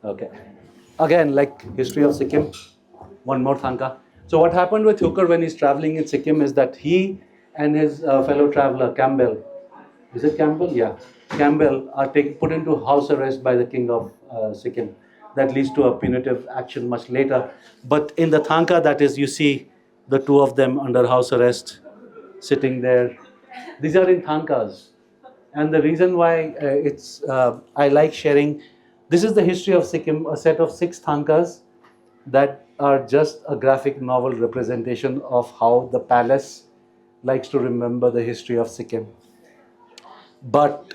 Okay. Again, like history of Sikkim, one more Thangka. So what happened with Hooker when he's traveling in Sikkim is that he and his fellow traveler, Campbell, is it Campbell? Yeah. Campbell are put into house arrest by the king of Sikkim. That leads to a punitive action much later. But in the Thangka, that is, you see the two of them under house arrest, sitting there. These are in Thangkas. And the reason why I like sharing, this is the history of Sikkim, a set of 6 Thangkas that are just a graphic novel representation of how the palace likes to remember the history of Sikkim. But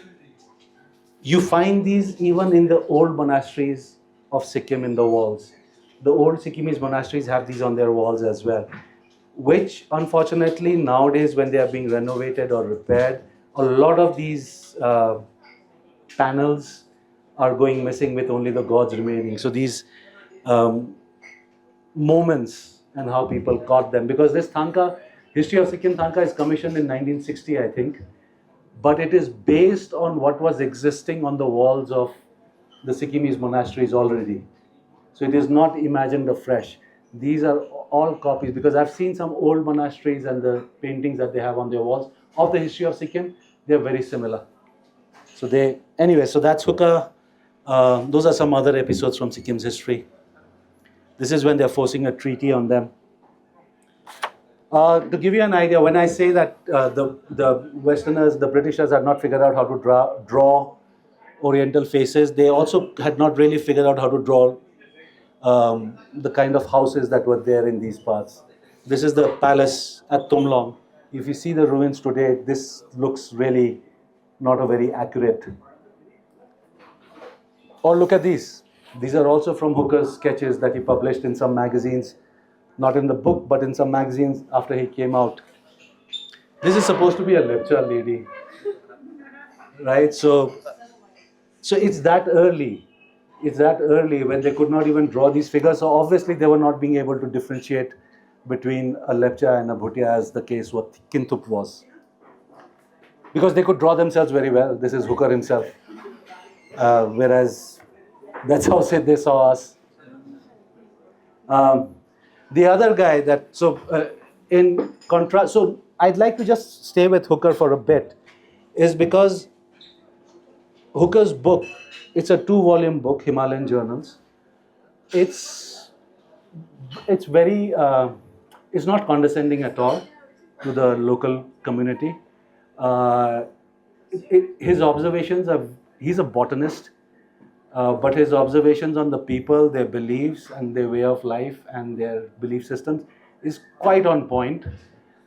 you find these even in the old monasteries of Sikkim in the walls. The old Sikkimese monasteries have these on their walls as well, which unfortunately nowadays when they are being renovated or repaired, a lot of these panels are going missing with only the gods remaining. So these moments and how people caught them, because this Thangka, history of Sikkim Thangka is commissioned in 1960, I think, but it is based on what was existing on the walls of the Sikkimese monasteries already. So it is not imagined afresh. These are all copies, because I've seen some old monasteries and the paintings that they have on their walls of the history of Sikkim, they're very similar. So so that's Hooker. Those are some other episodes from Sikkim's history. This is when they're forcing a treaty on them. To give you an idea, when I say that the Westerners, the Britishers had not figured out how to draw Oriental faces, they also had not really figured out how to draw the kind of houses that were there in these parts. This is the palace at Tumlong. If you see the ruins today, this looks really not a very accurate. Or look at these. These are also from Hooker's sketches that he published in some magazines. Not in the book, but in some magazines after he came out. This is supposed to be a lecture lady, right? So it's that early. It's that early when they could not even draw these figures. So obviously they were not being able to differentiate between a lepcha and a bhutia, as the case what Kintup was. Because they could draw themselves very well. This is Hooker himself. Whereas that's how they saw us. The other guy in contrast, so I'd like to just stay with Hooker for a bit, is because Hooker's book, it's a 2-volume book, Himalayan Journals. it's it's very it's not condescending at all to the local community. Uh, his observations are, he's a botanist, but his observations on the people, their beliefs and their way of life and their belief systems is quite on point.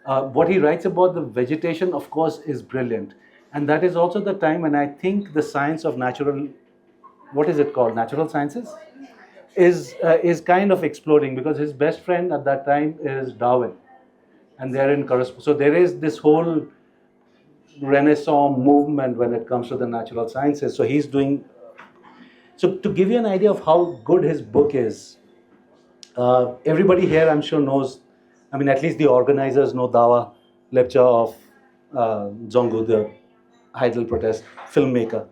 What he writes about the vegetation, of course, is brilliant. And that is also the time when I think the science of natural, what is it called? Natural sciences? Is kind of exploding, because his best friend at that time is Darwin. And they're in correspondence. So there is this whole Renaissance movement when it comes to the natural sciences. So he's doing. So to give you an idea of how good his book is, everybody here I'm sure knows, I mean at least the organizers know Dawa lecture of Zongo, the Heidel protest filmmaker.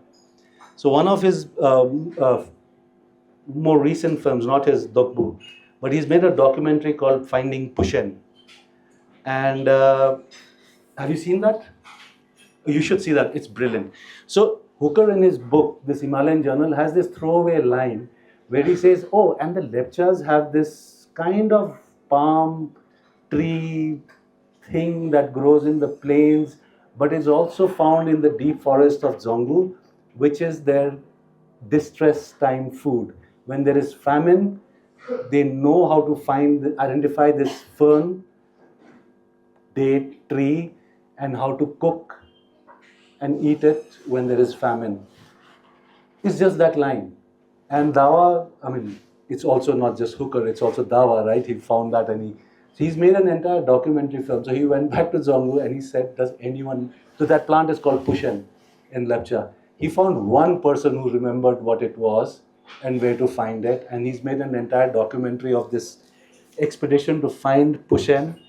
So one of his more recent films, not his Dokbu, but he's made a documentary called Finding Pushen. And have you seen that? You should see that. It's brilliant. So Hooker in his book, this Himalayan journal, has this throwaway line where he says, oh, and the lepchas have this kind of palm tree thing that grows in the plains, but is also found in the deep forest of Zongu, which is their distress time food. When there is famine, they know how to identify this fern, date, tree, and how to cook and eat it when there is famine. It's just that line. And Dawa, I mean, it's also not just Hooker, it's also Dawa, right? He found that, and he's made an entire documentary film. So he went back to Zongu and he said, does anyone, so that plant is called Pushen in Lepcha. He found one person who remembered what it was and where to find it. And he's made an entire documentary of this expedition to find Pushen,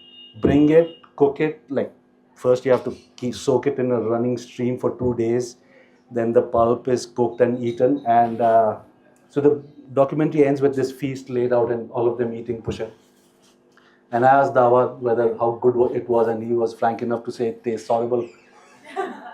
bring it, cook it. Like, first you have to soak it in a running stream for 2 days. Then the pulp is cooked and eaten. And so the documentary ends with this feast laid out and all of them eating Pushen. And I asked Dawa how good it was, and he was frank enough to say it tastes horrible.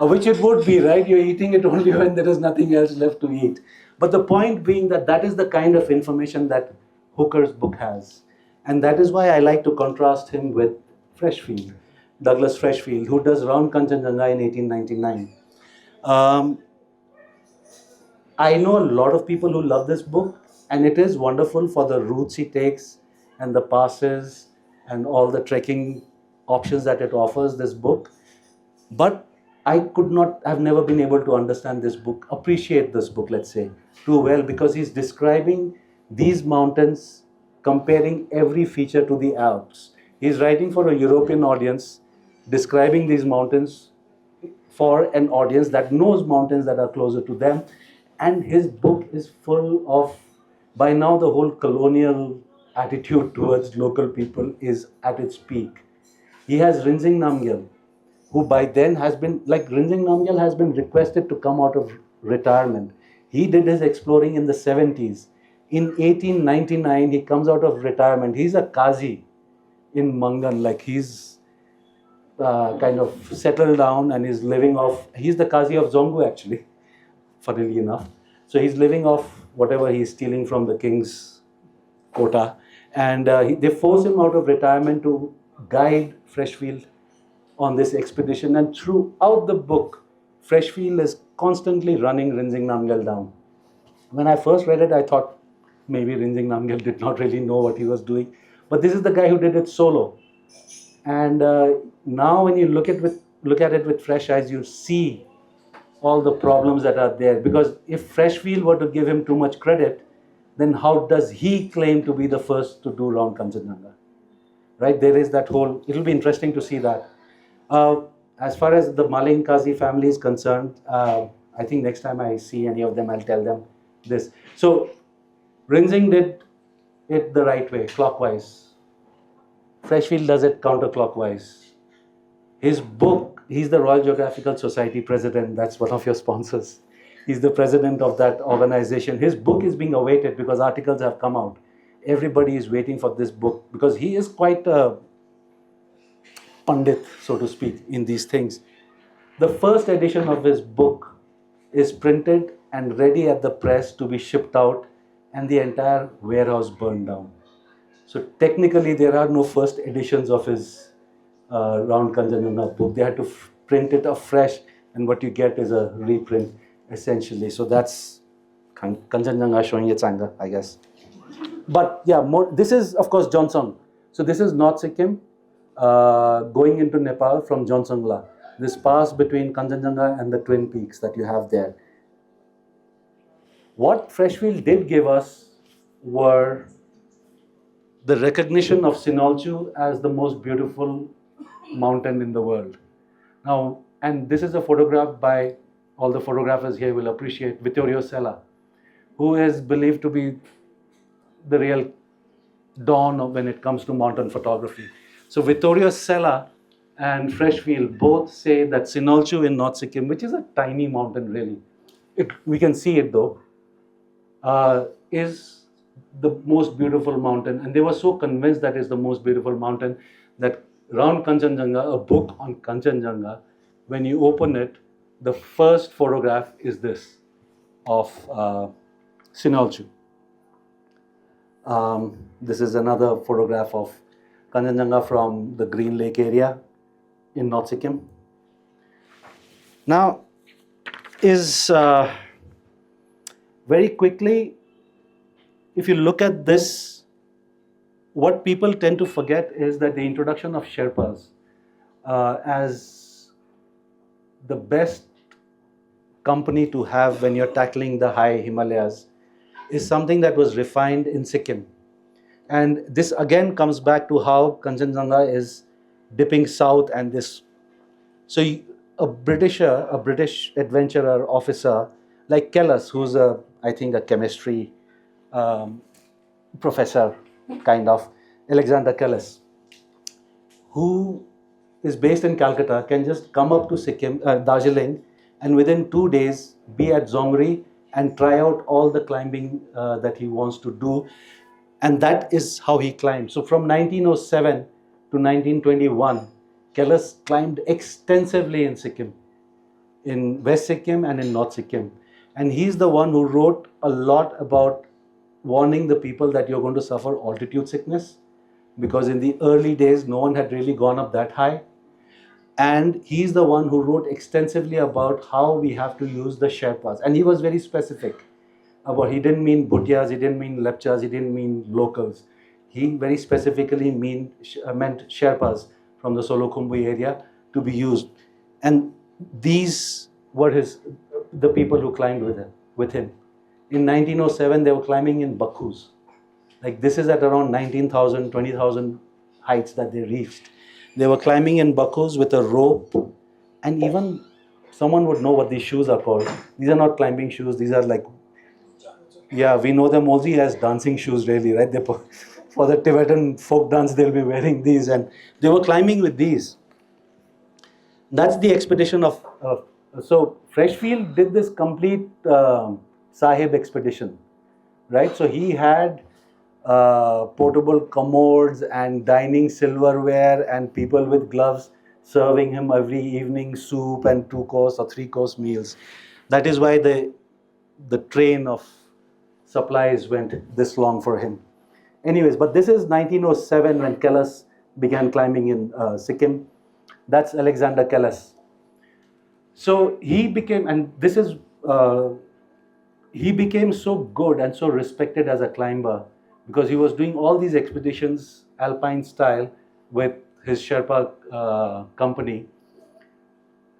Which it would be, right? You're eating it only when there is nothing else left to eat. But the point being that is the kind of information that Hooker's book has. And that is why I like to contrast him with Freshfield, Douglas Freshfield, who does Round Khangchendzonga in 1899. I know a lot of people who love this book, and it is wonderful for the routes he takes and the passes and all the trekking options that it offers, this book. But I've never been able to understand this book, appreciate this book, let's say, too well, because he's describing these mountains, comparing every feature to the Alps. He's writing for a European audience, describing these mountains for an audience that knows mountains that are closer to them. And his book is full of, by now the whole colonial attitude towards local people is at its peak. He has Rinzing Namgyal, who by then has been, like Rinzing Namgyal has been requested to come out of retirement. He did his exploring in the 70s. In 1899, he comes out of retirement. He's a Qazi in Mangan, like he's kind of settled down and is living off, he's the Qazi of Zongu actually, funnily enough. So he's living off whatever he's stealing from the king's quota. And they force him out of retirement to guide Freshfield on this expedition. And throughout the book, Freshfield is constantly running Rinzing Namgyal down. When I first read it, I thought maybe Rinzing Namgyal did not really know what he was doing. But this is the guy who did it solo. And now when you look at it with fresh eyes, you see all the problems that are there. Because if Freshfield were to give him too much credit, then how does he claim to be the first to do Round Khangchendzonga? Right? There is that whole, it'll be interesting to see that. As far as the Maling Qazi family is concerned, I think next time I see any of them, I'll tell them this. So Rinzing did it the right way, clockwise. Freshfield does it counterclockwise. His book, he's the Royal Geographical Society president, that's one of your sponsors. He's the president of that organization. His book is being awaited because articles have come out. Everybody is waiting for this book because he is quite a pundit, so to speak, in these things. The first edition of his book is printed and ready at the press to be shipped out, and the entire warehouse burned down. So technically, there are no first editions of his Round Kanchenjunga book. They had to print it afresh, and what you get is a reprint, essentially. So that's Kanchenjunga showing its anger, I guess. But yeah, this is, of course, Jeonsong. So this is North Sikkim going into Nepal from Jeonsongla. This pass between Kanchenjunga and the Twin Peaks that you have there. What Freshfield did give us were the recognition of Sinolchu as the most beautiful mountain in the world. Now, and this is a photograph by, all the photographers here will appreciate, Vittorio Sella, who is believed to be the real dawn of when it comes to mountain photography. So Vittorio Sella and Freshfield both say that Sinolchu in North Sikkim, which is a tiny mountain really, we can see it though, is the most beautiful mountain. And they were so convinced that it's the most beautiful mountain that Round Kanchenjunga, a book on Kanchenjunga, when you open it, the first photograph is this of Sinolchu. This is another photograph of Kanchenjunga from the Green Lake area in North Sikkim. Now, is very quickly, if you look at this, what people tend to forget is that the introduction of Sherpas as the best company to have when you're tackling the high Himalayas is something that was refined in Sikkim. And this again comes back to how Kanchenjunga is dipping south and this. So a British adventurer officer like Kellis, who's I think a chemistry professor, kind of, Alexander Kellis, who is based in Calcutta, can just come up to Sikkim, Darjeeling, and within 2 days be at Zongri and try out all the climbing that he wants to do. And that is how he climbed. So from 1907 to 1921, Kellis climbed extensively in Sikkim, in West Sikkim and in North Sikkim. And he's the one who wrote a lot about warning the people that you're going to suffer altitude sickness, because in the early days, no one had really gone up that high. And he's the one who wrote extensively about how we have to use the Sherpas. And he was very specific about, he didn't mean Bhutias, he didn't mean Lepchas, he didn't mean locals. He very specifically meant Sherpas from the Solokhumbu area to be used. And these were the people who climbed with him. In 1907, they were climbing in Bakhus. Like this is at around 19,000, 20,000 heights that they reached. They were climbing in Bakhus with a rope, and even someone would know what these shoes are called. These are not climbing shoes. These are like, yeah, we know them only as dancing shoes really, right? For the Tibetan folk dance, they'll be wearing these, and they were climbing with these. That's the expedition so Freshfield did this complete Sahib expedition, right? So he had portable commodes and dining silverware and people with gloves serving him every evening soup and 2-course or 3-course meals. That is why the train of supplies went this long for him. Anyways, but this is 1907 when Kellis began climbing in Sikkim. That's Alexander Kellis. So he became, and this is, he became so good and so respected as a climber because he was doing all these expeditions alpine style with his Sherpa company,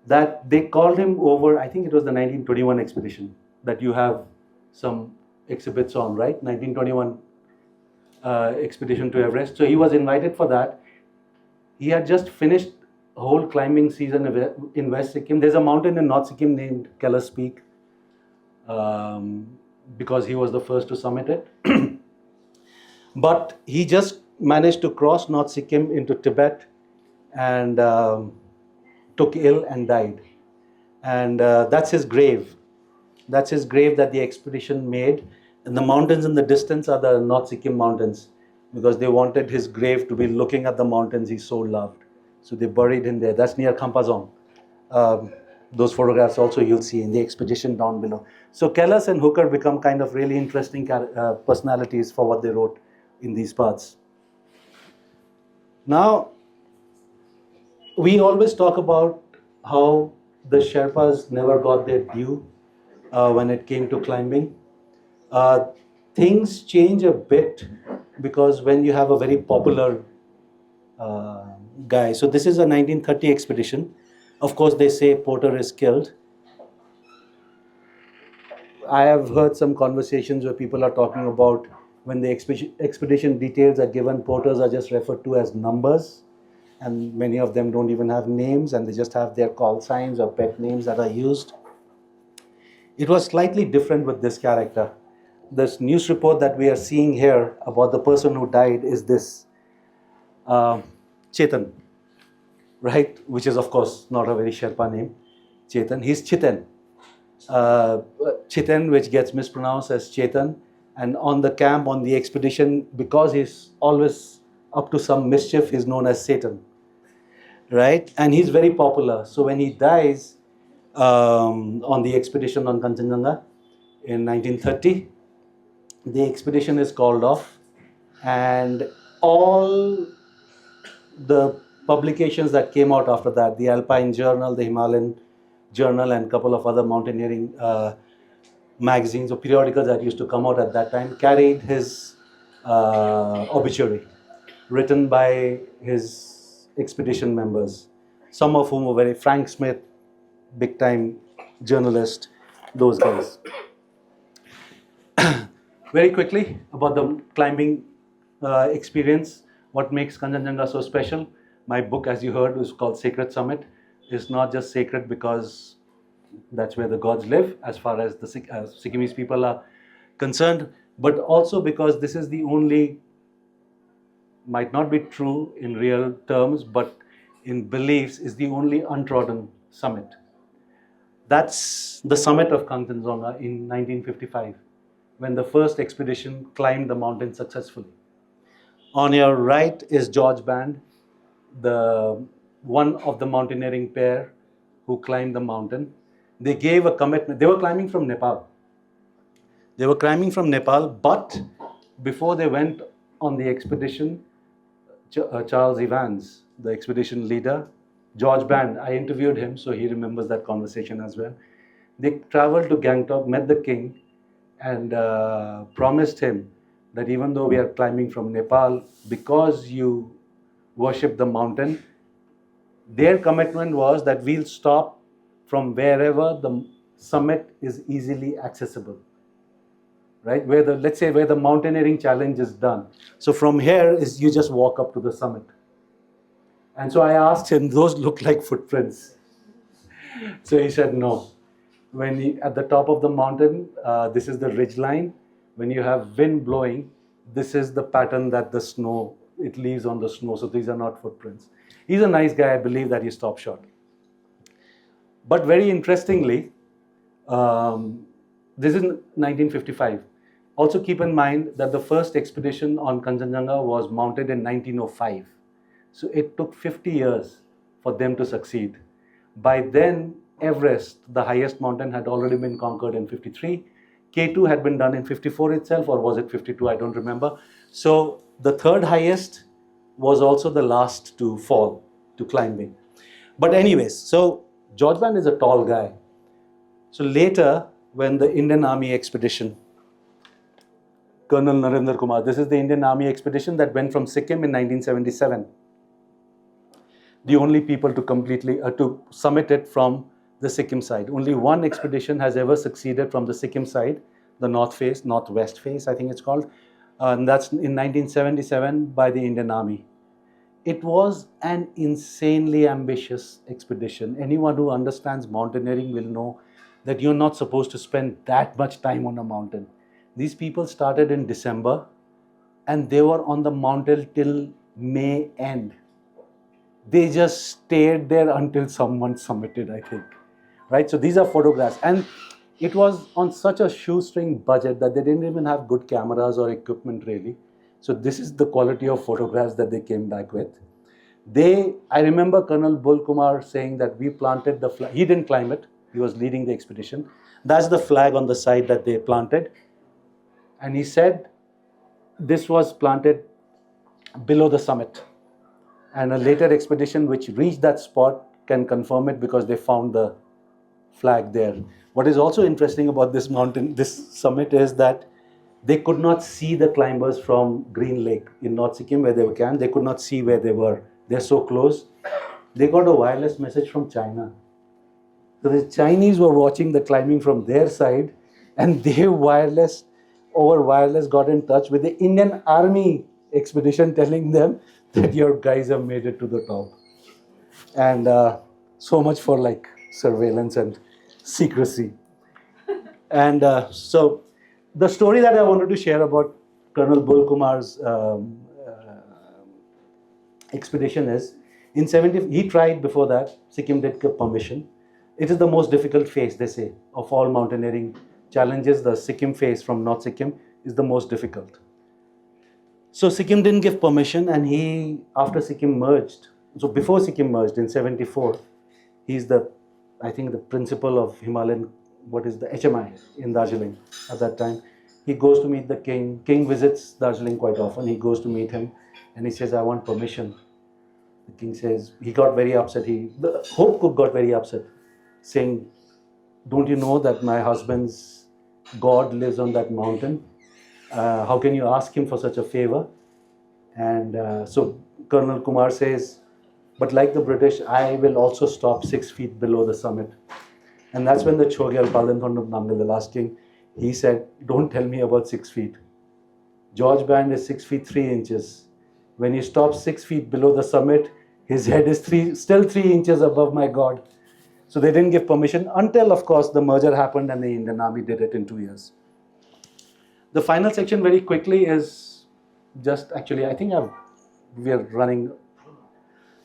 that they called him over. I think it was the 1921 expedition that you have some exhibits on, right? 1921 expedition to Everest. So he was invited for that. He had just finished a whole climbing season in West Sikkim. There's a mountain in North Sikkim named Kellis Peak because he was the first to summit it. But he just managed to cross North Sikkim into Tibet and took ill and died. And that's his grave. That's his grave that the expedition made. And the mountains in the distance are the North Sikkim mountains because they wanted his grave to be looking at the mountains he so loved. So they buried him there. That's near Khangchendzonga. Those photographs also you'll see in the expedition down below. So Kellis and Hooker become kind of really interesting personalities for what they wrote in these parts. Now, we always talk about how the Sherpas never got their due when it came to climbing. Things change a bit because when you have a very popular guy. So this is a 1930 expedition. Of course, they say Porter is killed. I have heard some conversations where people are talking about when the expedition details are given, porters are just referred to as numbers, and many of them don't even have names, and they just have their call signs or pet names that are used. It was slightly different with this character. This news report that we are seeing here about the person who died is this Chetan, right? Which is, of course, not a very Sherpa name, Chetan. He's Chiten. Chiten, which gets mispronounced as Chetan. And on the camp, on the expedition, because he's always up to some mischief, he's known as Satan, right? And he's very popular. So when he dies on the expedition on Khangchendzonga in 1930, the expedition is called off, and all the publications that came out after that, the Alpine Journal, the Himalayan Journal, and a couple of other mountaineering magazines or periodicals that used to come out at that time, carried his obituary, written by his expedition members, some of whom were very Frank Smith, big time journalist, those guys. Very quickly about the climbing experience, what makes Khangchendzonga so special. My book, as you heard, is called Sacred Summit. It's not just sacred because that's where the gods live, as far as the Sikkimese people are concerned, but also because this is the only, might not be true in real terms, but in beliefs, is the only untrodden summit. That's the summit of Khangchendzonga in 1955, when the first expedition climbed the mountain successfully. On your right is George Band, the one of the mountaineering pair who climbed the mountain. They gave a commitment. They were climbing from Nepal. But before they went on the expedition, Charles Evans, the expedition leader, George Band, I interviewed him, so he remembers that conversation as well. They traveled to Gangtok, met the king, and promised him that even though we are climbing from Nepal, because you worship the mountain, their commitment was that we'll stop from wherever the summit is easily accessible, right? Let's say where the mountaineering challenge is done. So from here is you just walk up to the summit. And so I asked him, those look like footprints. So he said, no. At the top of the mountain, this is the ridge line. When you have wind blowing, this is the pattern that the snow, it leaves on the snow. So these are not footprints. He's a nice guy. I believe that he stopped short. But very interestingly, this is 1955. Also keep in mind that the first expedition on Khangchendzonga was mounted in 1905. So it took 50 years for them to succeed. By then, Everest, the highest mountain, had already been conquered in 53. K2 had been done in 54 itself, or was it 52? I don't remember. So the third highest was also the last to fall to climbing. But anyways, so George Band is a tall guy. So later, when the Indian Army expedition, Colonel Narendra Kumar, this is the Indian Army expedition that went from Sikkim in 1977. The only people to summit it from the Sikkim side. Only one expedition has ever succeeded from the Sikkim side, the northwest face, I think it's called. And that's in 1977 by the Indian Army. It was an insanely ambitious expedition. Anyone who understands mountaineering will know that you're not supposed to spend that much time on a mountain. These people started in December and they were on the mountain till May end. They just stayed there until someone summited, I think. Right? So these are photographs. And it was on such a shoestring budget that they didn't even have good cameras or equipment really. So this is the quality of photographs that they came back with. I remember Colonel Bul Kumar saying that we planted the flag. He didn't climb it. He was leading the expedition. That's the flag on the side that they planted. And he said this was planted below the summit. And a later expedition which reached that spot can confirm it because they found the flag there. What is also interesting about this mountain, this summit, is that they could not see the climbers from Green Lake in North Sikkim where they were camped. They could not see where they were. They're so close. They got a wireless message from China. So the Chinese were watching the climbing from their side, and they over wireless got in touch with the Indian Army expedition telling them that your guys have made it to the top. And so much for like surveillance and secrecy. And so the story that I wanted to share about Colonel Bul Kumar's expedition is, in 70, he tried before that, Sikkim did give permission. It is the most difficult phase, they say, of all mountaineering challenges. The Sikkim phase from North Sikkim is the most difficult. So Sikkim didn't give permission, and after Sikkim merged, so before Sikkim merged in 74, he's I think the principal of Himalayan, the HMI in Darjeeling at that time. He goes to meet the king. King visits Darjeeling quite often. He goes to meet him and he says, I want permission. The king says, he got very upset. The Hope Cook got very upset, saying, don't you know that my husband's God lives on that mountain? How can you ask him for such a favor? And so Colonel Kumar says, but like the British, I will also stop 6 feet below the summit. And that's when the Chogyal Paldenthondop Nangal, the last king, he said, don't tell me about 6 feet. George Band is 6 feet 3 inches. When he stops 6 feet below the summit, his head is still 3 inches above my God. So they didn't give permission until, of course, the merger happened and the Indian Army did it in 2 years. The final section very quickly is just actually, I think we are running.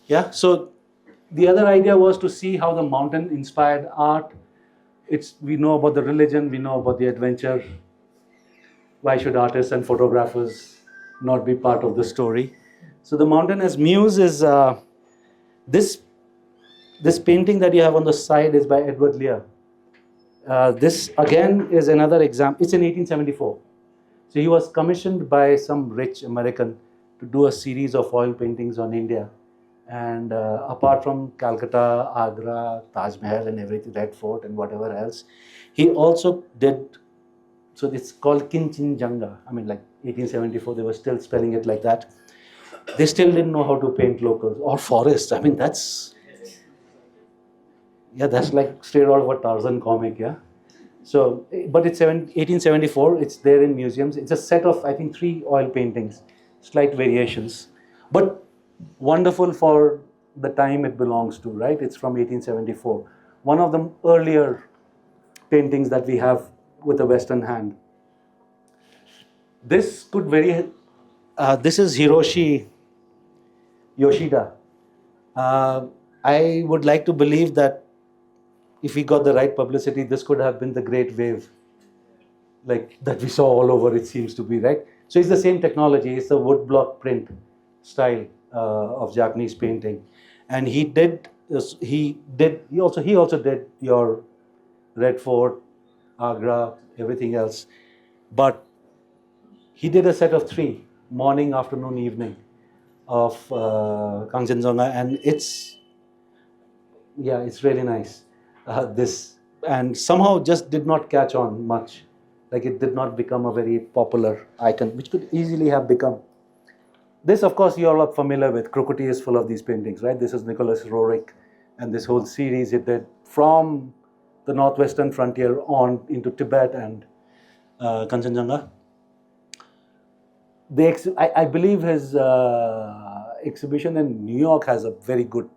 Yeah, so the other idea was to see how the mountain inspired art. We know about the religion, we know about the adventure. Why should artists and photographers not be part of the story? So the mountain as muse is this painting that you have on the side is by Edward Lear. This again is another example. It's in 1874. So he was commissioned by some rich American to do a series of oil paintings on India. And apart from Calcutta, Agra, Taj Mahal and everything, Red Fort and whatever else, he also did, so it's called Khangchendzonga. I mean, like 1874, they were still spelling it like that. They still didn't know how to paint locals or forests. I mean, that's like straight out of a Tarzan comic, yeah. So, but it's 1874, it's there in museums. It's a set of, I think, 3 oil paintings, slight variations. But wonderful for the time it belongs to, right? It's from 1874. One of the earlier paintings that we have with a Western hand. This this is Hiroshi Yoshida. I would like to believe that if we got the right publicity, this could have been the great wave, like that we saw all over, it seems to be, right? So it's the same technology. It's the woodblock print style of Japanese painting, and he also did your Red Fort, Agra, everything else, but he did a set of 3, morning, afternoon, evening, of Khangchendzonga, and it's really nice. And somehow just did not catch on much, like it did not become a very popular icon, which could easily have become. This, of course, you all are familiar with. Crocodile is full of these paintings, right? This is Nicholas Roerich, and this whole series he did from the northwestern frontier on into Tibet and Kanchenjunga. I believe his exhibition in New York has a very good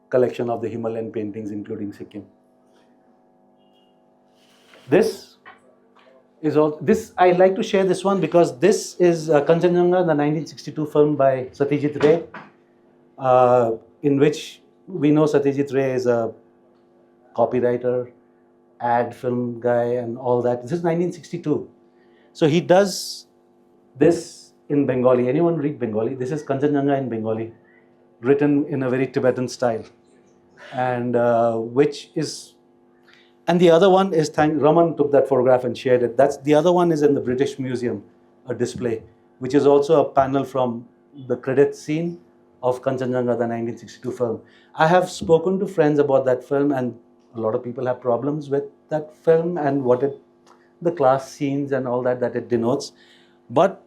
collection of the Himalayan paintings, including Sikkim. This is all. I like to share this one because this is Kanchenjunga, the 1962 film by Satyajit Ray, in which we know Satyajit Ray is a copywriter, ad film guy, and all that. This is 1962. So he does this in Bengali. Anyone read Bengali? This is Kanchenjunga in Bengali, written in a very Tibetan style, and which is, and the other one is, Raman took that photograph and shared it. That's the other one is in the British Museum, a display, which is also a panel from the credit scene of Khangchendzonga, the 1962 film. I have spoken to friends about that film, and a lot of people have problems with that film and what it, the class scenes and all that it denotes. But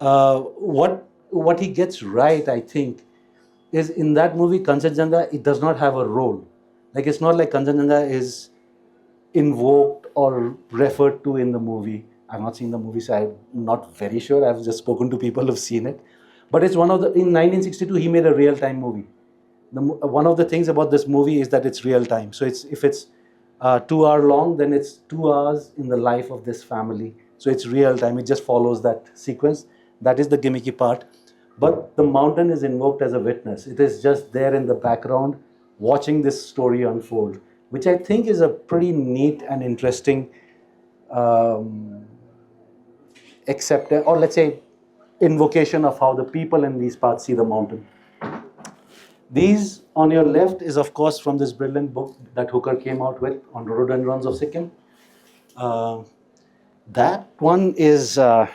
what he gets right, I think, is in that movie, Khangchendzonga, it does not have a role. Like, it's not like Khangchendzonga is invoked or referred to in the movie. I've not seen the movie, so I'm not very sure. I've just spoken to people who've seen it. But it's one of the, in 1962, he made a real-time movie. One of the things about this movie is that it's real-time. So if it's 2 hour long, then it's 2 hours in the life of this family. So it's real-time. It just follows that sequence. That is the gimmicky part. But the mountain is invoked as a witness. It is just there in the background, watching this story unfold, which I think is a pretty neat and interesting acceptance, or let's say invocation of how the people in these parts see the mountain. These on your left is, of course, from this brilliant book that Hooker came out with on rhododendrons of Sikkim. That one is, I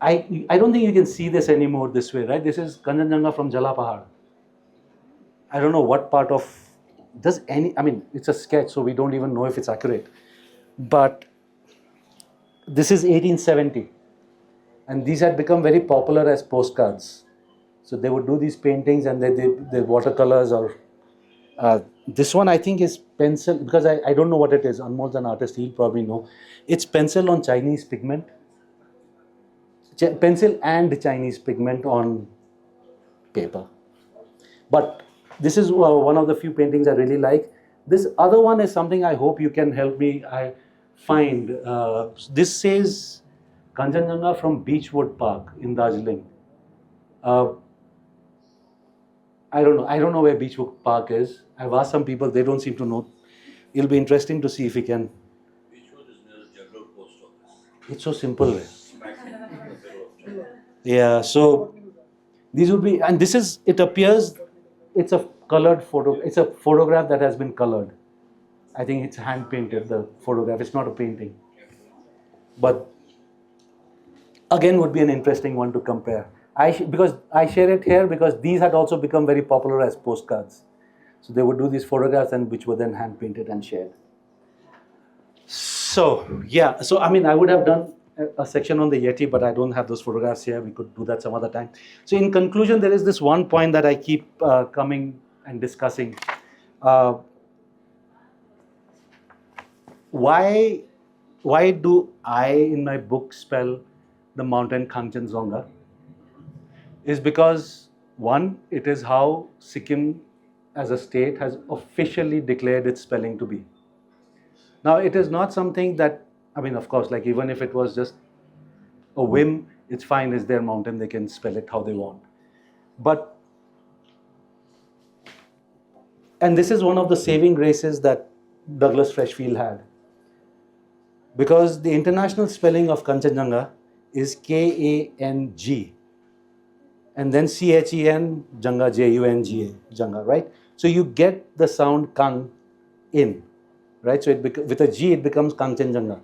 don't think you can see this anymore this way, right? This is Khangchendzonga from Jala Pahad. I don't know what part of, I mean, it's a sketch, so we don't even know if it's accurate. But this is 1870. And these had become very popular as postcards. So they would do these paintings, and they watercolors, or this one I think is pencil, because I don't know what it is. Anmol's an artist, he'll probably know. It's pencil on Chinese pigment. Pencil and Chinese pigment on paper. But this is one of the few paintings I really like. This other one is something I hope you can help me find. This says Khangchendzonga from Beechwood Park in Darjeeling. I don't know where Beechwood Park is. I've asked some people, they don't seem to know. It'll be interesting to see if we can. Beechwood is near the General Post Office. It's so simple. Yeah, so these would be, and this is, it appears, it's a colored photo, it's a photograph that has been colored. I think it's hand painted, the photograph, it's not a painting. But again, would be an interesting one to compare. Because I share it here because these had also become very popular as postcards. So they would do these photographs, and which were then hand painted and shared. So yeah, so I mean, I would have done a section on the Yeti, but I don't have those photographs here. We could do that some other time. So in conclusion, there is this one point that I keep coming and discussing. Why do I in my book spell the mountain Khangchendzonga? Is because, one, it is how Sikkim as a state has officially declared its spelling to be. Now, it is not something that, I mean, of course, like even if it was just a whim, it's fine, it's their mountain, they can spell it how they want. But, and this is one of the saving graces that Douglas Freshfield had. Because the international spelling of Khangchendzonga is K-A-N-G. And then C-H-E-N, Janga, J-U-N-G-A, Janga, right? So you get the sound Kang in, right? So with a G, it becomes Khangchendzonga.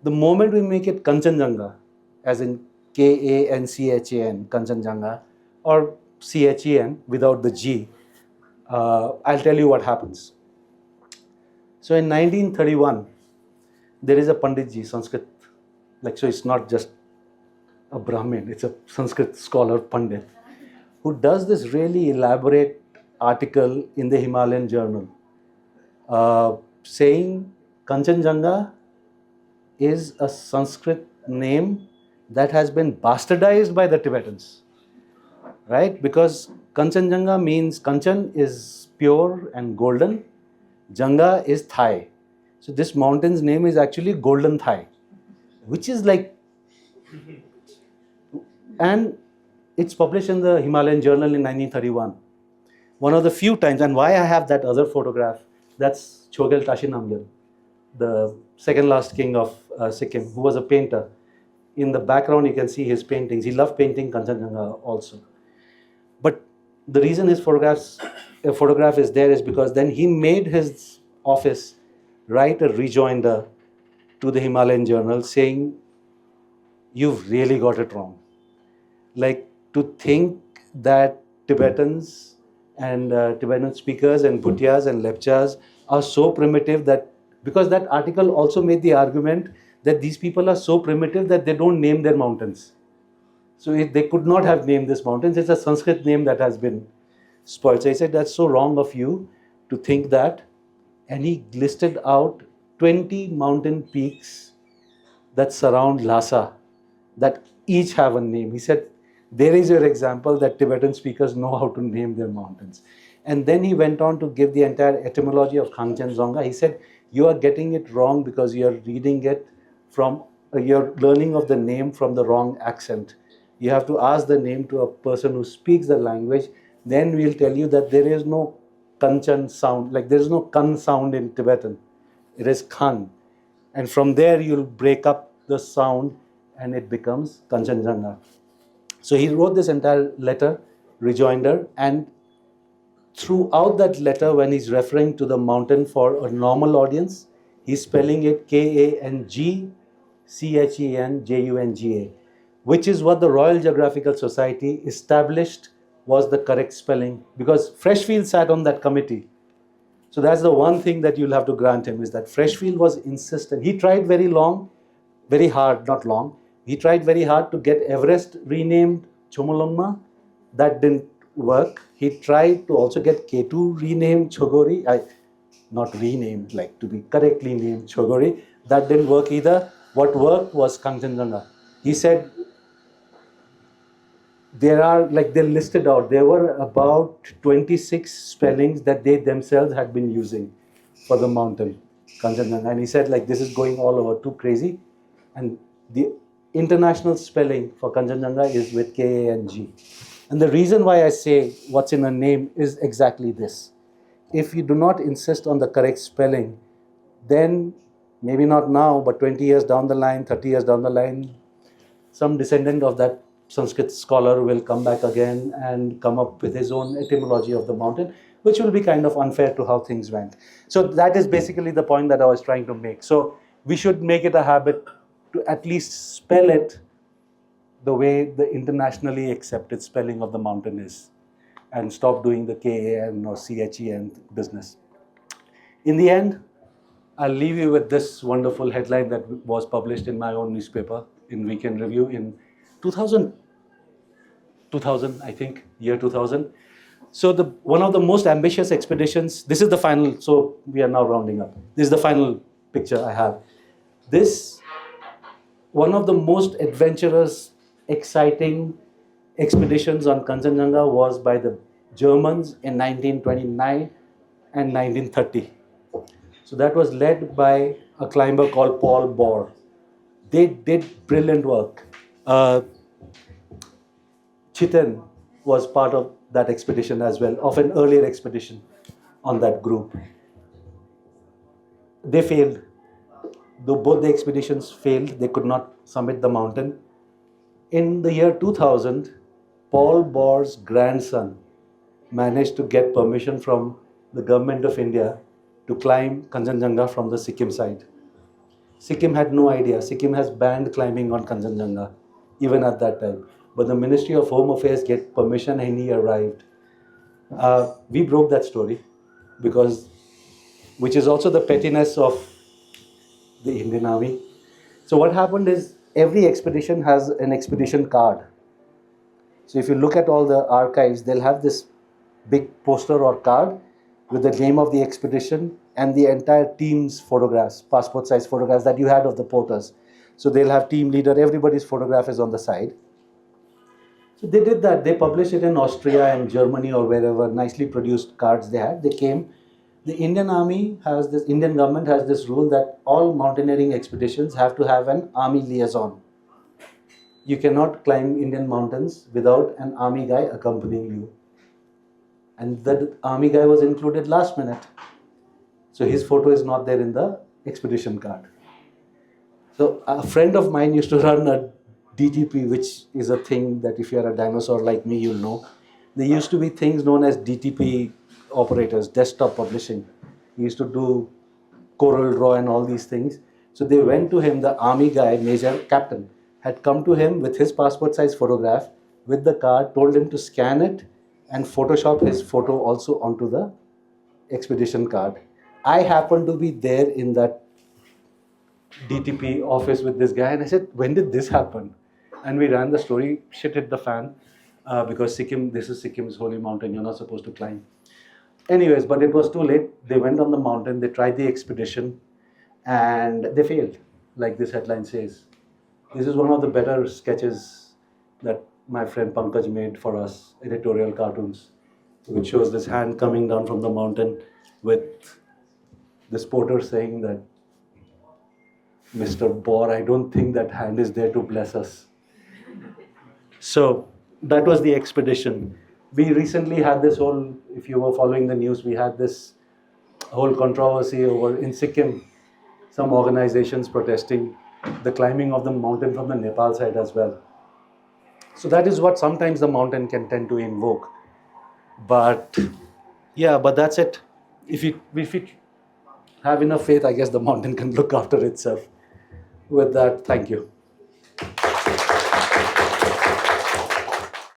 The moment we make it Khangchendzonga, as in K-A-N-C-H-A-N, Khangchendzonga, or C-H-E-N without the G, I'll tell you what happens. So in 1931, there is a Panditji, Sanskrit, like, so it's not just a Brahmin, it's a Sanskrit scholar, Pandit, who does this really elaborate article in the Himalayan journal, saying Khangchendzonga is a Sanskrit name that has been bastardized by the Tibetans, right? Because Khangchendzonga means, Kanchan is pure and golden, Janga is thigh. So this mountain's name is actually Golden Thigh, which is like, and it's published in the Himalayan journal in 1931. One of the few times, and why I have that other photograph, that's Chogyal Tashi Namgyal, the second last king of Sikkim, who was a painter. in the background you can see his paintings. He loved painting Kanchenjunga also. But the reason his photograph is there is because then he made his office write a rejoinder to the Himalayan journal saying, you've really got it wrong. Like, to think that Tibetans and Tibetan speakers and Bhutias and Lepchas are so primitive that, because that article also made the argument that these people are so primitive that they don't name their mountains. So they could not have named this mountains. It's a Sanskrit name that has been spoiled. So he said, that's so wrong of you to think that. And he listed out 20 mountain peaks that surround Lhasa, that each have a name. He said, there is your example that Tibetan speakers know how to name their mountains. And then he went on to give the entire etymology of Khangchendzonga. He said, you are getting it wrong because you are reading it from, you're learning of the name from the wrong accent. You have to ask the name to a person who speaks the language. Then we'll tell you that there is no Kanchan sound, like there is no Kan sound in Tibetan. It is Khan. And from there you'll break up the sound and it becomes Kanchenjunga. So he wrote this entire letter, rejoinder, and throughout that letter, when he's referring to the mountain for a normal audience, he's spelling it Kangchenjunga, which is what the Royal Geographical Society established was the correct spelling, because Freshfield sat on that committee. So that's the one thing that you'll have to grant him, is that Freshfield was insistent. He tried very hard to get Everest renamed Chomolungma. That didn't work. He tried to also get K2 renamed Chogori. Not renamed, like to be correctly named Chogori. That didn't work either. What worked was Khangchendzonga. He said, there are, like they listed out, there were about 26 spellings that they themselves had been using for the mountain, Khangchendzonga. And he said, like, this is going all over, too crazy. And the international spelling for Khangchendzonga is with K-A-N-G. And the reason why I say what's in a name is exactly this. If you do not insist on the correct spelling, then maybe not now, but 20 years down the line, 30 years down the line, some descendant of that Sanskrit scholar will come back again and come up with his own etymology of the mountain, which will be kind of unfair to how things went. So that is basically the point that I was trying to make. So we should make it a habit to at least spell it the way the internationally accepted spelling of the mountain is, and stop doing the K-A-N or C-H-E-N business. In the end, I'll leave you with this wonderful headline that was published in my own newspaper in Weekend Review in 2000, I think, year 2000. So one of the most ambitious expeditions, this is the final, so we are now rounding up. This is the final picture I have. This, one of the most adventurous, exciting expeditions on Kanchenjunga was by the Germans in 1929 and 1930. So that was led by a climber called Paul Bohr. They did brilliant work. Chitin was part of that expedition as well, of an earlier expedition on that group. They failed. Though both the expeditions failed, they could not summit the mountain. In the year 2000, Paul Bohr's grandson managed to get permission from the government of India to climb Kanchenjunga from the Sikkim side. Sikkim had no idea. Sikkim has banned climbing on Kanchenjunga, even at that time. But the Ministry of Home Affairs get permission and he arrived. We broke that story, which is also the pettiness of the Indian Army. So what happened is, every expedition has an expedition card. So if you look at all the archives, they'll have this big poster or card with the name of the expedition and the entire team's photographs, passport size photographs that you had of the porters. So they'll have team leader, everybody's photograph is on the side. So they did that. They published it in Austria and Germany or wherever, nicely produced cards they had. They came. The Indian government has this rule that all mountaineering expeditions have to have an army liaison. You cannot climb Indian mountains without an army guy accompanying you. And that army guy was included last minute. So his photo is not there in the expedition card. So a friend of mine used to run a DTP, which is a thing that if you're a dinosaur like me, you'll know. There used to be things known as DTP operators, desktop publishing. He used to do Coral Draw and all these things. So they went to him, the army guy, major captain, had come to him with his passport size photograph with the card, told him to scan it and Photoshop his photo also onto the expedition card. I happened to be there in that DTP office with this guy, and I said, "When did this happen?" And we ran the story. Shit hit the fan because Sikkim. This is Sikkim's holy mountain. You're not supposed to climb. Anyways, but it was too late. They went on the mountain. They tried the expedition, and they failed. Like this headline says, this is one of the better sketches that my friend Pankaj made for us, editorial cartoons, which shows this hand coming down from the mountain with this porter saying that, "Mr. Bohr, I don't think that hand is there to bless us." So that was the expedition. We recently had this whole, if you were following the news, we had this whole controversy over in Sikkim, some organizations protesting the climbing of the mountain from the Nepal side as well. So that is what sometimes the mountain can tend to invoke. But yeah, but that's it. If you have enough faith, I guess the mountain can look after itself. With that, thank you.